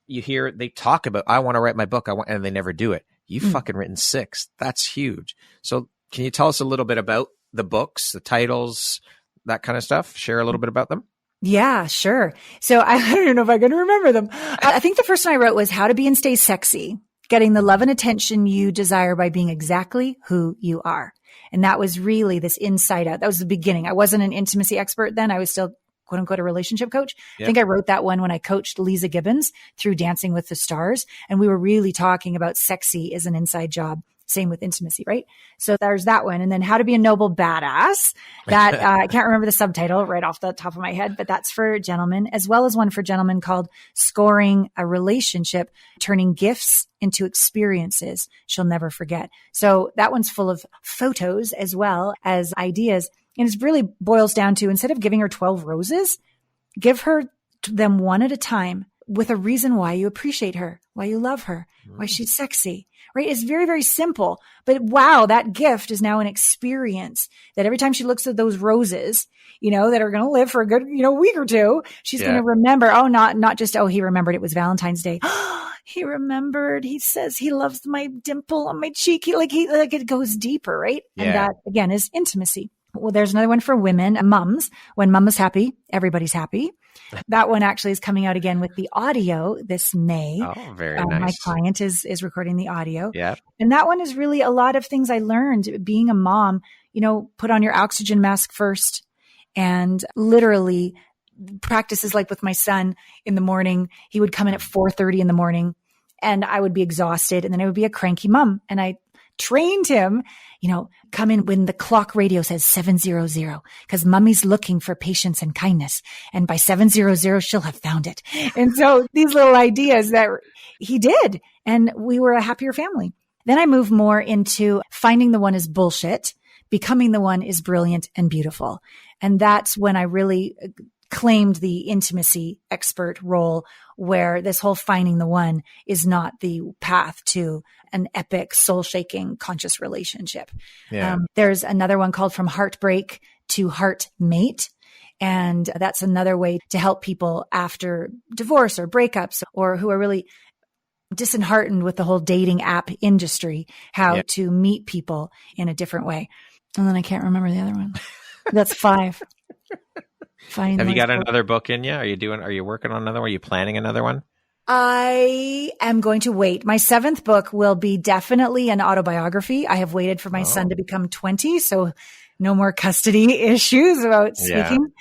you hear, they talk about, I want to write my book, and they never do it. You've fucking written 6. That's huge. So can you tell us a little bit about the books, the titles, that kind of stuff? Share a little bit about them. Yeah, sure. So I don't even know if I can remember them. I think the first one I wrote was How to Be and Stay Sexy. Getting the love and attention you desire by being exactly who you are. And that was really this inside out. That was the beginning. I wasn't an intimacy expert then. I was still, quote unquote, a relationship coach. I think I wrote that one when I coached Leeza Gibbons through Dancing with the Stars. And we were really talking about sexy as an inside job. Same with intimacy, right? So there's that one. And then How to Be a Noble Badass. That I can't remember the subtitle right off the top of my head, but that's for gentlemen, as well as one for gentlemen called Scoring a Relationship, Turning Gifts into Experiences She'll Never Forget. So that one's full of photos as well as ideas. And it really boils down to, instead of giving her 12 roses, give her them one at a time with a reason why you appreciate her, why you love her, why she's sexy. Right? It's very, very simple, but wow, that gift is now an experience that every time she looks at those roses, that are going to live for a good, week or two, she's going to remember, not just, he remembered it was Valentine's Day. He remembered, he says he loves my dimple on my cheek. It goes deeper, right? Yeah. And that again is intimacy. Well, there's another one for women, mums. When mom is happy, everybody's happy. That one actually is coming out again with the audio this May. Oh, very nice. My client is recording the audio. Yeah. And that one is really a lot of things I learned being a mom. Put on your oxygen mask first, and literally practices like with my son in the morning. He would come in at 4:30 in the morning and I would be exhausted, and then I would be a cranky mom. And I trained him, come in when the clock radio says 7:00, because mommy's looking for patience and kindness. And by 7:00, she'll have found it. And so these little ideas that he did, and we were a happier family. Then I moved more into finding the one is bullshit, becoming the one is brilliant and beautiful. And that's when I really claimed the intimacy expert role, where this whole finding the one is not the path to an epic, soul-shaking, conscious relationship. Yeah. There's another one called From Heartbreak to Heartmate. And that's another way to help people after divorce or breakups, or who are really disheartened with the whole dating app industry, how to meet people in a different way. And then I can't remember the other one. That's 5. Have you got another book in you? Are you working on another one? Are you planning another one? I am going to wait. My 7th book will be definitely an autobiography. I have waited for my son to become 20, so no more custody issues about speaking.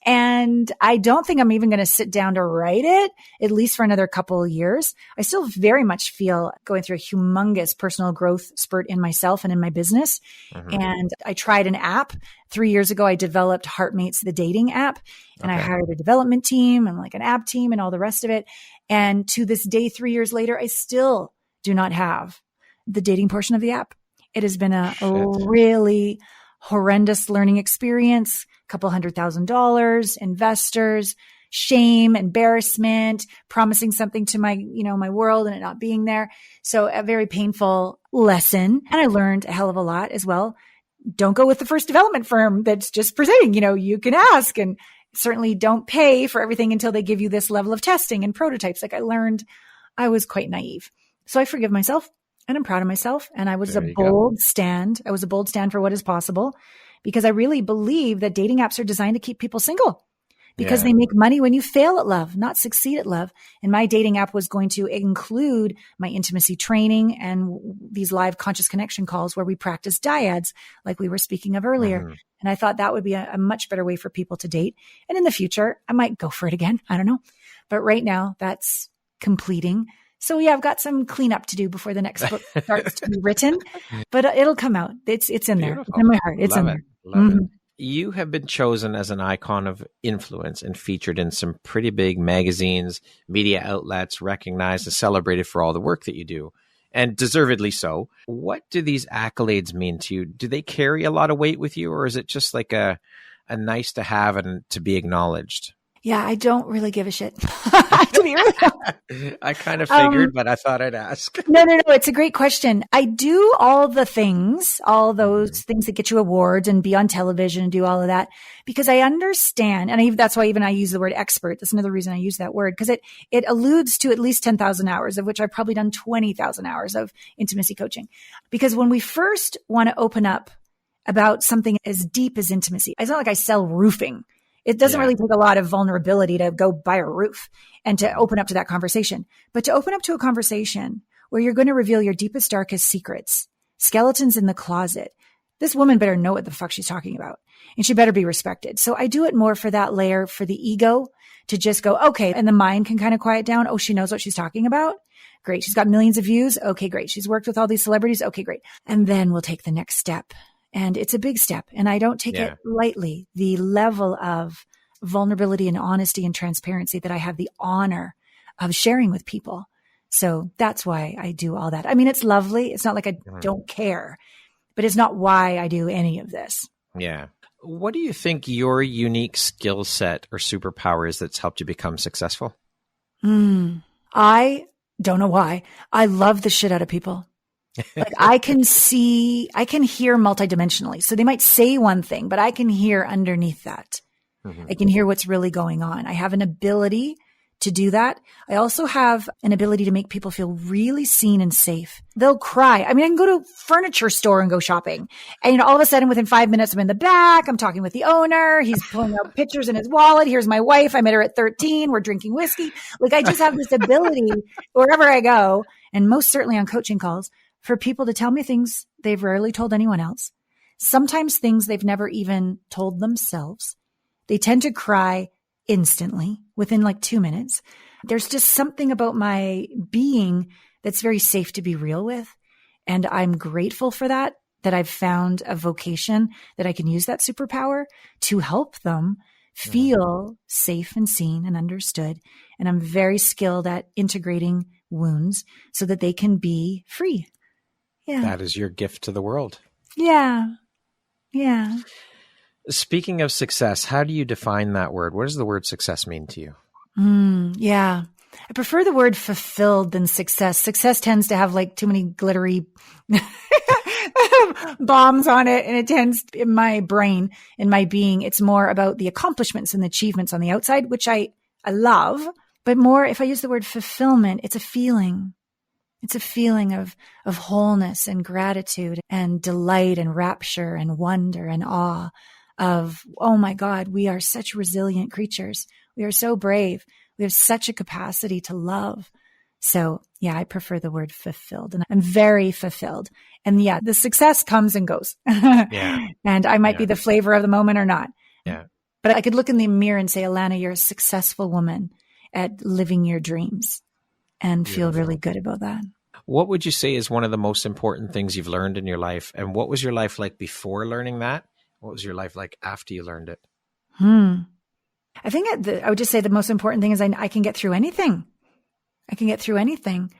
And I don't think I'm even going to sit down to write it, at least for another couple of years. I still very much feel going through a humongous personal growth spurt in myself and in my business. Mm-hmm. And I tried an app. 3 years ago, I developed Heartmates, the dating app, and I hired a development team and like an app team and all the rest of it. And to this day, 3 years later, I still do not have the dating portion of the app. It has been a really horrendous learning experience. Couple $100,000, investors, shame, embarrassment, promising something to my, my world and it not being there. So a very painful lesson. And I learned a hell of a lot as well. Don't go with the first development firm that's just presenting, you can ask, and certainly don't pay for everything until they give you this level of testing and prototypes. Like I learned, I was quite naive. So I forgive myself and I'm proud of myself. And I was a bold stand. I was a bold stand for what is possible. Because I really believe that dating apps are designed to keep people single because they make money when you fail at love, not succeed at love. And my dating app was going to include my intimacy training and these live conscious connection calls where we practice dyads like we were speaking of earlier. Mm-hmm. And I thought that would be a much better way for people to date. And in the future, I might go for it again. I don't know. But right now that's completing. So I've got some cleanup to do before the next book starts to be written, but it'll come out. It's in there. It's in my heart. It's in there. Love it. You have been chosen as an icon of influence and featured in some pretty big magazines, media outlets, recognized and celebrated for all the work that you do, and deservedly so. What do these accolades mean to you? Do they carry a lot of weight with you, or is it just like a nice to have and to be acknowledged? Yeah, I don't really give a shit. To be real. I kind of figured, but I thought I'd ask. No. It's a great question. I do all the things, all those things that get you awards and be on television and do all of that because I understand. And that's why even I use the word expert. That's another reason I use that word because it alludes to at least 10,000 hours, of which I've probably done 20,000 hours of intimacy coaching. Because when we first want to open up about something as deep as intimacy, it's not like I sell roofing. It doesn't really take a lot of vulnerability to go buy a roof and to open up to that conversation. But to open up to a conversation where you're going to reveal your deepest, darkest secrets, skeletons in the closet, this woman better know what the fuck she's talking about. And she better be respected. So I do it more for that layer, for the ego to just go, okay. And the mind can kind of quiet down. Oh, she knows what she's talking about. Great. She's got millions of views. Okay, great. She's worked with all these celebrities. Okay, great. And then we'll take the next step. And it's a big step. And I don't take it lightly. The level of vulnerability and honesty and transparency that I have the honor of sharing with people. So that's why I do all that. I mean, it's lovely. It's not like I don't care, but it's not why I do any of this. Yeah. What do you think your unique skill set or superpower is that's helped you become successful? I don't know why. I love the shit out of people. Like I can hear multidimensionally. So they might say one thing, but I can hear underneath that. Mm-hmm. I can hear what's really going on. I have an ability to do that. I also have an ability to make people feel really seen and safe. They'll cry. I mean, I can go to a furniture store and go shopping. And all of a sudden within 5 minutes, I'm in the back. I'm talking with the owner. He's pulling out pictures in his wallet. Here's my wife. I met her at 13. We're drinking whiskey. Like I just have this ability wherever I go, and most certainly on coaching calls, for people to tell me things they've rarely told anyone else. Sometimes things they've never even told themselves. They tend to cry instantly within like 2 minutes. There's just something about my being that's very safe to be real with. And I'm grateful for that I've found a vocation that I can use that superpower to help them feel safe and seen and understood. And I'm very skilled at integrating wounds so that they can be free. Yeah. That is your gift to the world. Yeah. Yeah. Speaking of success, how do you define that word? What does the word success mean to you? Yeah. I prefer the word fulfilled than success. Success tends to have like too many glittery bombs on it. And it tends, in my brain, in my being, it's more about the accomplishments and the achievements on the outside, which I love. But more, if I use the word fulfillment, it's a feeling. It's a feeling of wholeness and gratitude and delight and rapture and wonder and awe of, oh my God, we are such resilient creatures. We are so brave. We have such a capacity to love. So yeah, I prefer the word fulfilled, and I'm very fulfilled. And yeah, the success comes and goes. Yeah. And I might be the flavor of the moment or not. Yeah. But I could look in the mirror and say, Allana, you're a successful woman at living your dreams, and feel really good about that. What would you say is one of the most important things you've learned in your life? And what was your life like before learning that? What was your life like after you learned it? I think I would just say the most important thing is I can get through anything. I can get through anything.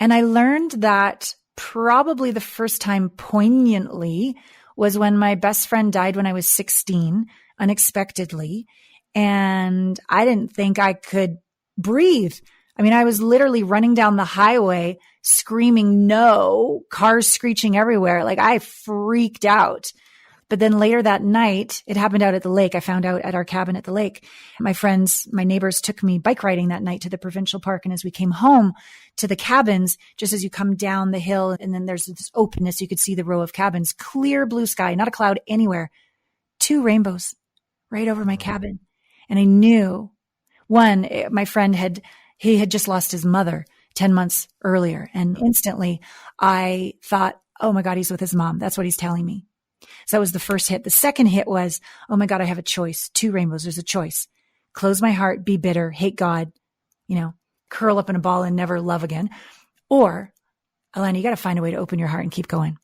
And I learned that probably the first time poignantly was when my best friend died when I was 16, unexpectedly. And I didn't think I could breathe. I mean, I was literally running down the highway screaming, no, cars screeching everywhere. Like, I freaked out. But then later that night, it happened out at the lake. I found out at our cabin at the lake. My neighbors took me bike riding that night to the provincial park. And as we came home to the cabins, just as you come down the hill, and then there's this openness, you could see the row of cabins, clear blue sky, not a cloud anywhere, 2 rainbows right over my cabin. And I knew, one, my friend had just lost his mother 10 months earlier. And instantly I thought, oh my God, he's with his mom. That's what he's telling me. So that was the first hit. The second hit was, oh my God, I have a choice. 2 rainbows. There's a choice. Close my heart, be bitter, hate God, curl up in a ball and never love again. Or, Allana, you got to find a way to open your heart and keep going.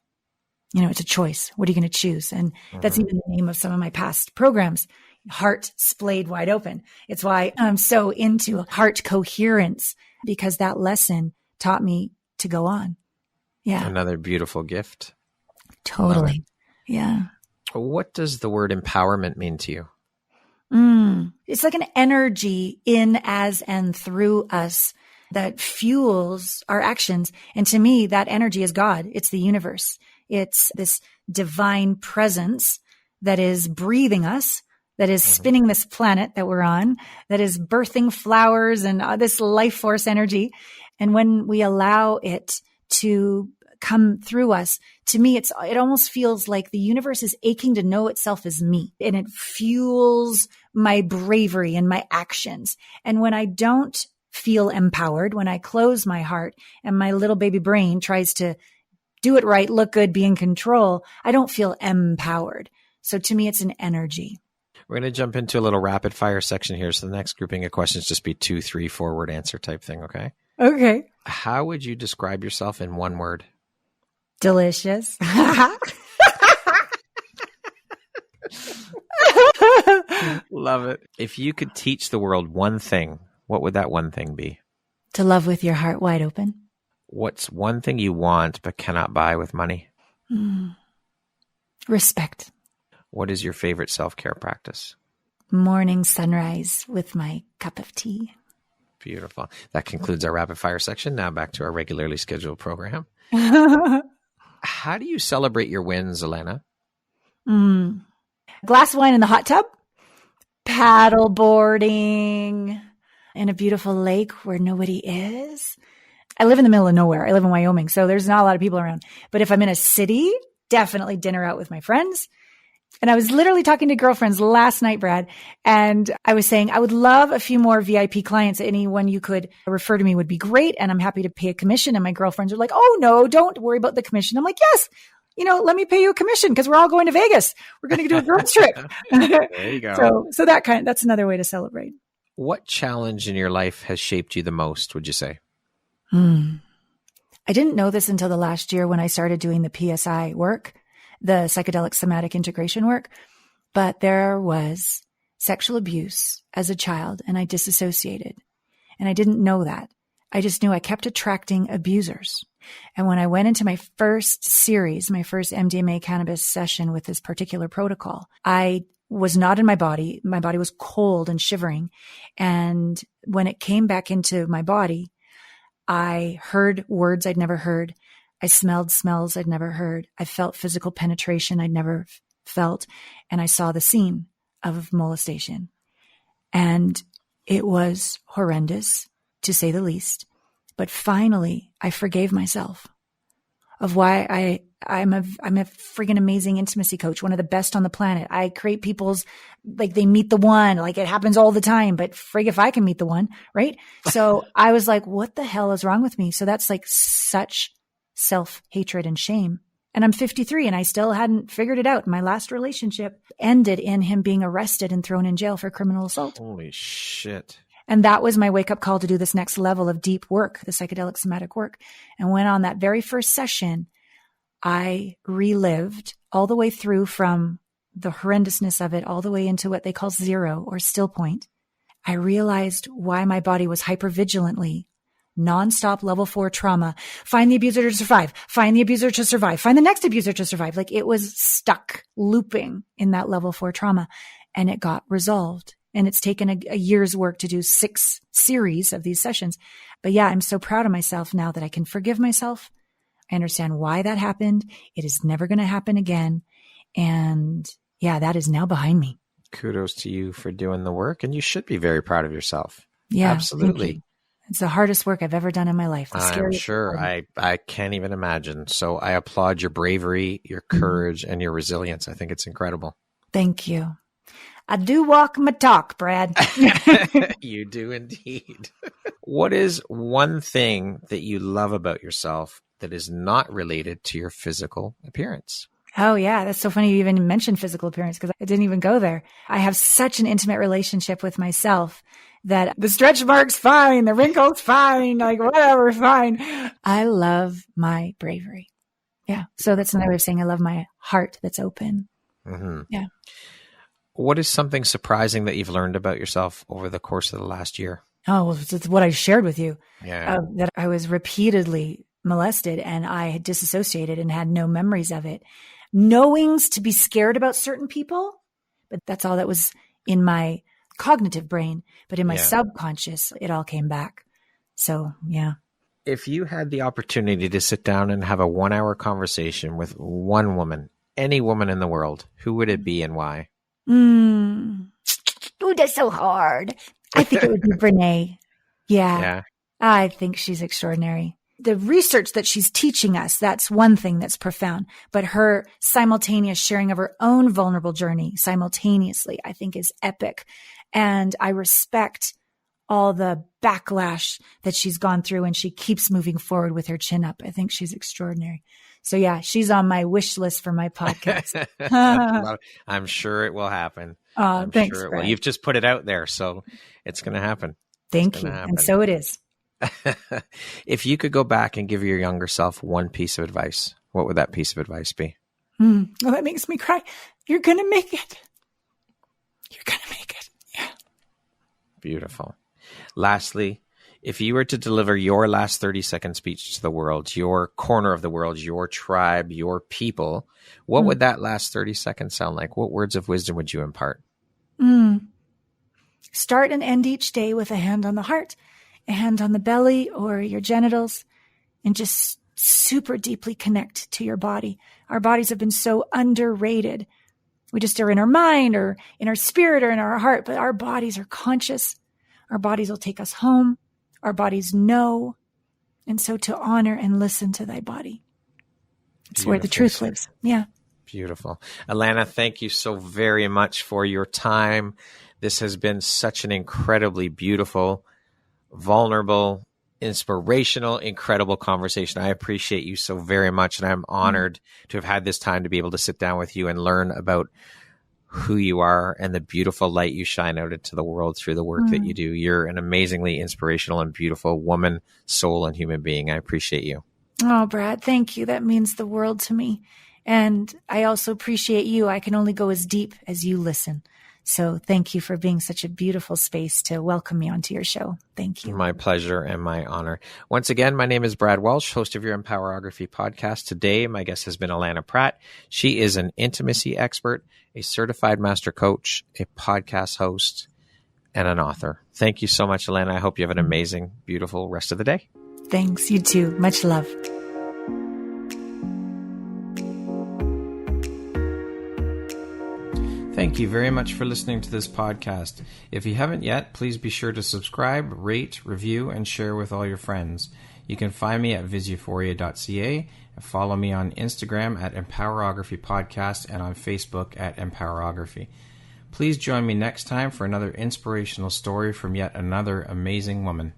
It's a choice. What are you going to choose? And that's even the name of some of my past programs. Heart splayed wide open. It's why I'm so into heart coherence, because that lesson taught me to go on. Yeah. Another beautiful gift. Totally. Yeah. What does the word empowerment mean to you? It's like an energy in, as, and through us that fuels our actions. And to me, that energy is God. It's the universe. It's this divine presence that is breathing us, that is spinning this planet that we're on, that is birthing flowers and this life force energy. And when we allow it to come through us, to me, it almost feels like the universe is aching to know itself as me, and it fuels my bravery and my actions. And when I don't feel empowered, when I close my heart and my little baby brain tries to do it right, look good, be in control, I don't feel empowered. So to me, it's an energy. We're going to jump into a little rapid fire section here. So the next grouping of questions just be 2, 3, 4 word answer type thing. Okay. Okay. How would you describe yourself in one word? Delicious. Love it. If you could teach the world one thing, what would that one thing be? To love with your heart wide open. What's one thing you want but cannot buy with money? Respect. What is your favorite self-care practice? Morning sunrise with my cup of tea. Beautiful. That concludes our rapid fire section. Now back to our regularly scheduled program. How do you celebrate your wins, Allana? Glass of wine in the hot tub, paddle boarding in a beautiful lake where nobody is. I live in the middle of nowhere. I live in Wyoming, so there's not a lot of people around. But if I'm in a city, definitely dinner out with my friends. And I was literally talking to girlfriends last night, Brad, and I was saying, I would love a few more VIP clients. Anyone you could refer to me would be great. And I'm happy to pay a commission. And my girlfriends are like, oh no, don't worry about the commission. I'm like, yes, let me pay you a commission because we're all going to Vegas. We're going to do a girls trip. There you go. So that's another way to celebrate. What challenge in your life has shaped you the most, would you say? I didn't know this until the last year when I started doing the PSI work, the psychedelic somatic integration work, but there was sexual abuse as a child and I disassociated. And I didn't know that. I just knew I kept attracting abusers. And when I went into my first series, my first MDMA cannabis session with this particular protocol, I was not in my body. My body was cold and shivering. And when it came back into my body, I heard words I'd never heard. I smelled smells I'd never heard. I felt physical penetration I'd never felt. And I saw the scene of molestation. And it was horrendous, to say the least. But finally, I forgave myself of why I'm a friggin' amazing intimacy coach, one of the best on the planet. I create people's, like, they meet the one, like it happens all the time, but frig if I can meet the one, right? So I was like, what the hell is wrong with me? So that's like such self-hatred and shame. And I'm 53 and I still hadn't figured it out. My last relationship ended in him being arrested and thrown in jail for criminal assault. Holy shit. And that was my wake up call to do this next level of deep work, the psychedelic somatic work. And when on that very first session, I relived all the way through from the horrendousness of it all the way into what they call zero or still point. I realized why my body was hypervigilantly nonstop level 4 trauma. Find the abuser to survive. Find the abuser to survive. Find the next abuser to survive. Like it was stuck looping in that level 4 trauma, and it got resolved. And it's taken a year's work to do 6 series of these sessions. But yeah, I'm so proud of myself now that I can forgive myself. I understand why that happened. It is never going to happen again. And yeah, that is now behind me. Kudos to you for doing the work. And you should be very proud of yourself. Yeah, absolutely. It's the hardest work I've ever done in my life. I'm sure. I can't even imagine. So I applaud your bravery, your courage, and your resilience. I think it's incredible. Thank you. I do walk my talk, Brad. You do indeed. What is one thing that you love about yourself that is not related to your physical appearance? Oh, yeah. That's so funny you even mentioned physical appearance because I didn't even go there. I have such an intimate relationship with myself that the stretch mark's fine, the wrinkle's fine, like whatever, fine. I love my bravery. Yeah. So that's another way of saying I love my heart that's open. Mm-hmm. Yeah. What is something surprising that you've learned about yourself over the course of the last year? Oh, well, it's what I shared with you. Yeah. That I was repeatedly molested and I had disassociated and had no memories of it. Knowings to be scared about certain people, but that's all that was in my cognitive brain. But in my subconscious, it all came back. So, yeah. If you had the opportunity to sit down and have a 1-hour conversation with one woman, any woman in the world, who would it be and why? Oh, that's so hard. I think it would be Brene. Yeah. I think she's extraordinary. The research that she's teaching us, that's one thing that's profound. But her simultaneous sharing of her own vulnerable journey simultaneously, I think is epic. And I respect all the backlash that she's gone through and she keeps moving forward with her chin up. I think she's extraordinary. So yeah, she's on my wish list for my podcast. I'm sure it will happen. Thanks, sure Brad. You've just put it out there, so it's going to happen. Thank you. And so it is. If you could go back and give your younger self one piece of advice, what would that piece of advice be? Oh, that makes me cry. You're going to make it. You're going to make it. Yeah. Beautiful. Lastly, if you were to deliver your last 30-second speech to the world, your corner of the world, your tribe, your people, what would that last 30 seconds sound like? What words of wisdom would you impart? Start and end each day with a hand on the heart, a hand on the belly or your genitals, and just super deeply connect to your body. Our bodies have been so underrated. We just are in our mind or in our spirit or in our heart, but our bodies are conscious. Our bodies will take us home. Our bodies know. And so to honor and listen to thy body. It's where the truth lives. Yeah. Beautiful. Allana, thank you so very much for your time. This has been such an incredibly beautiful, vulnerable, inspirational, incredible conversation. I appreciate you so very much. And I'm honored to have had this time to be able to sit down with you and learn about who you are and the beautiful light you shine out into the world through the work that you do. You're an amazingly inspirational and beautiful woman, soul, and human being. I appreciate you. Oh, Brad, thank you. That means the world to me. And I also appreciate you. I can only go as deep as you listen. So thank you for being such a beautiful space to welcome me onto your show. Thank you. My pleasure and my honor. Once again, my name is Brad Welsh, host of your Empowerography Podcast. Today, my guest has been Allana Pratt. She is an intimacy expert, a certified master coach, a podcast host, and an author. Thank you so much, Allana. I hope you have an amazing, beautiful rest of the day. Thanks. You too. Much love. Thank you very much for listening to this podcast. If you haven't yet, please be sure to subscribe, rate, review, and share with all your friends. You can find me at visuphoria.ca and follow me on Instagram at Empowerography Podcast and on Facebook at Empowerography. Please join me next time for another inspirational story from yet another amazing woman.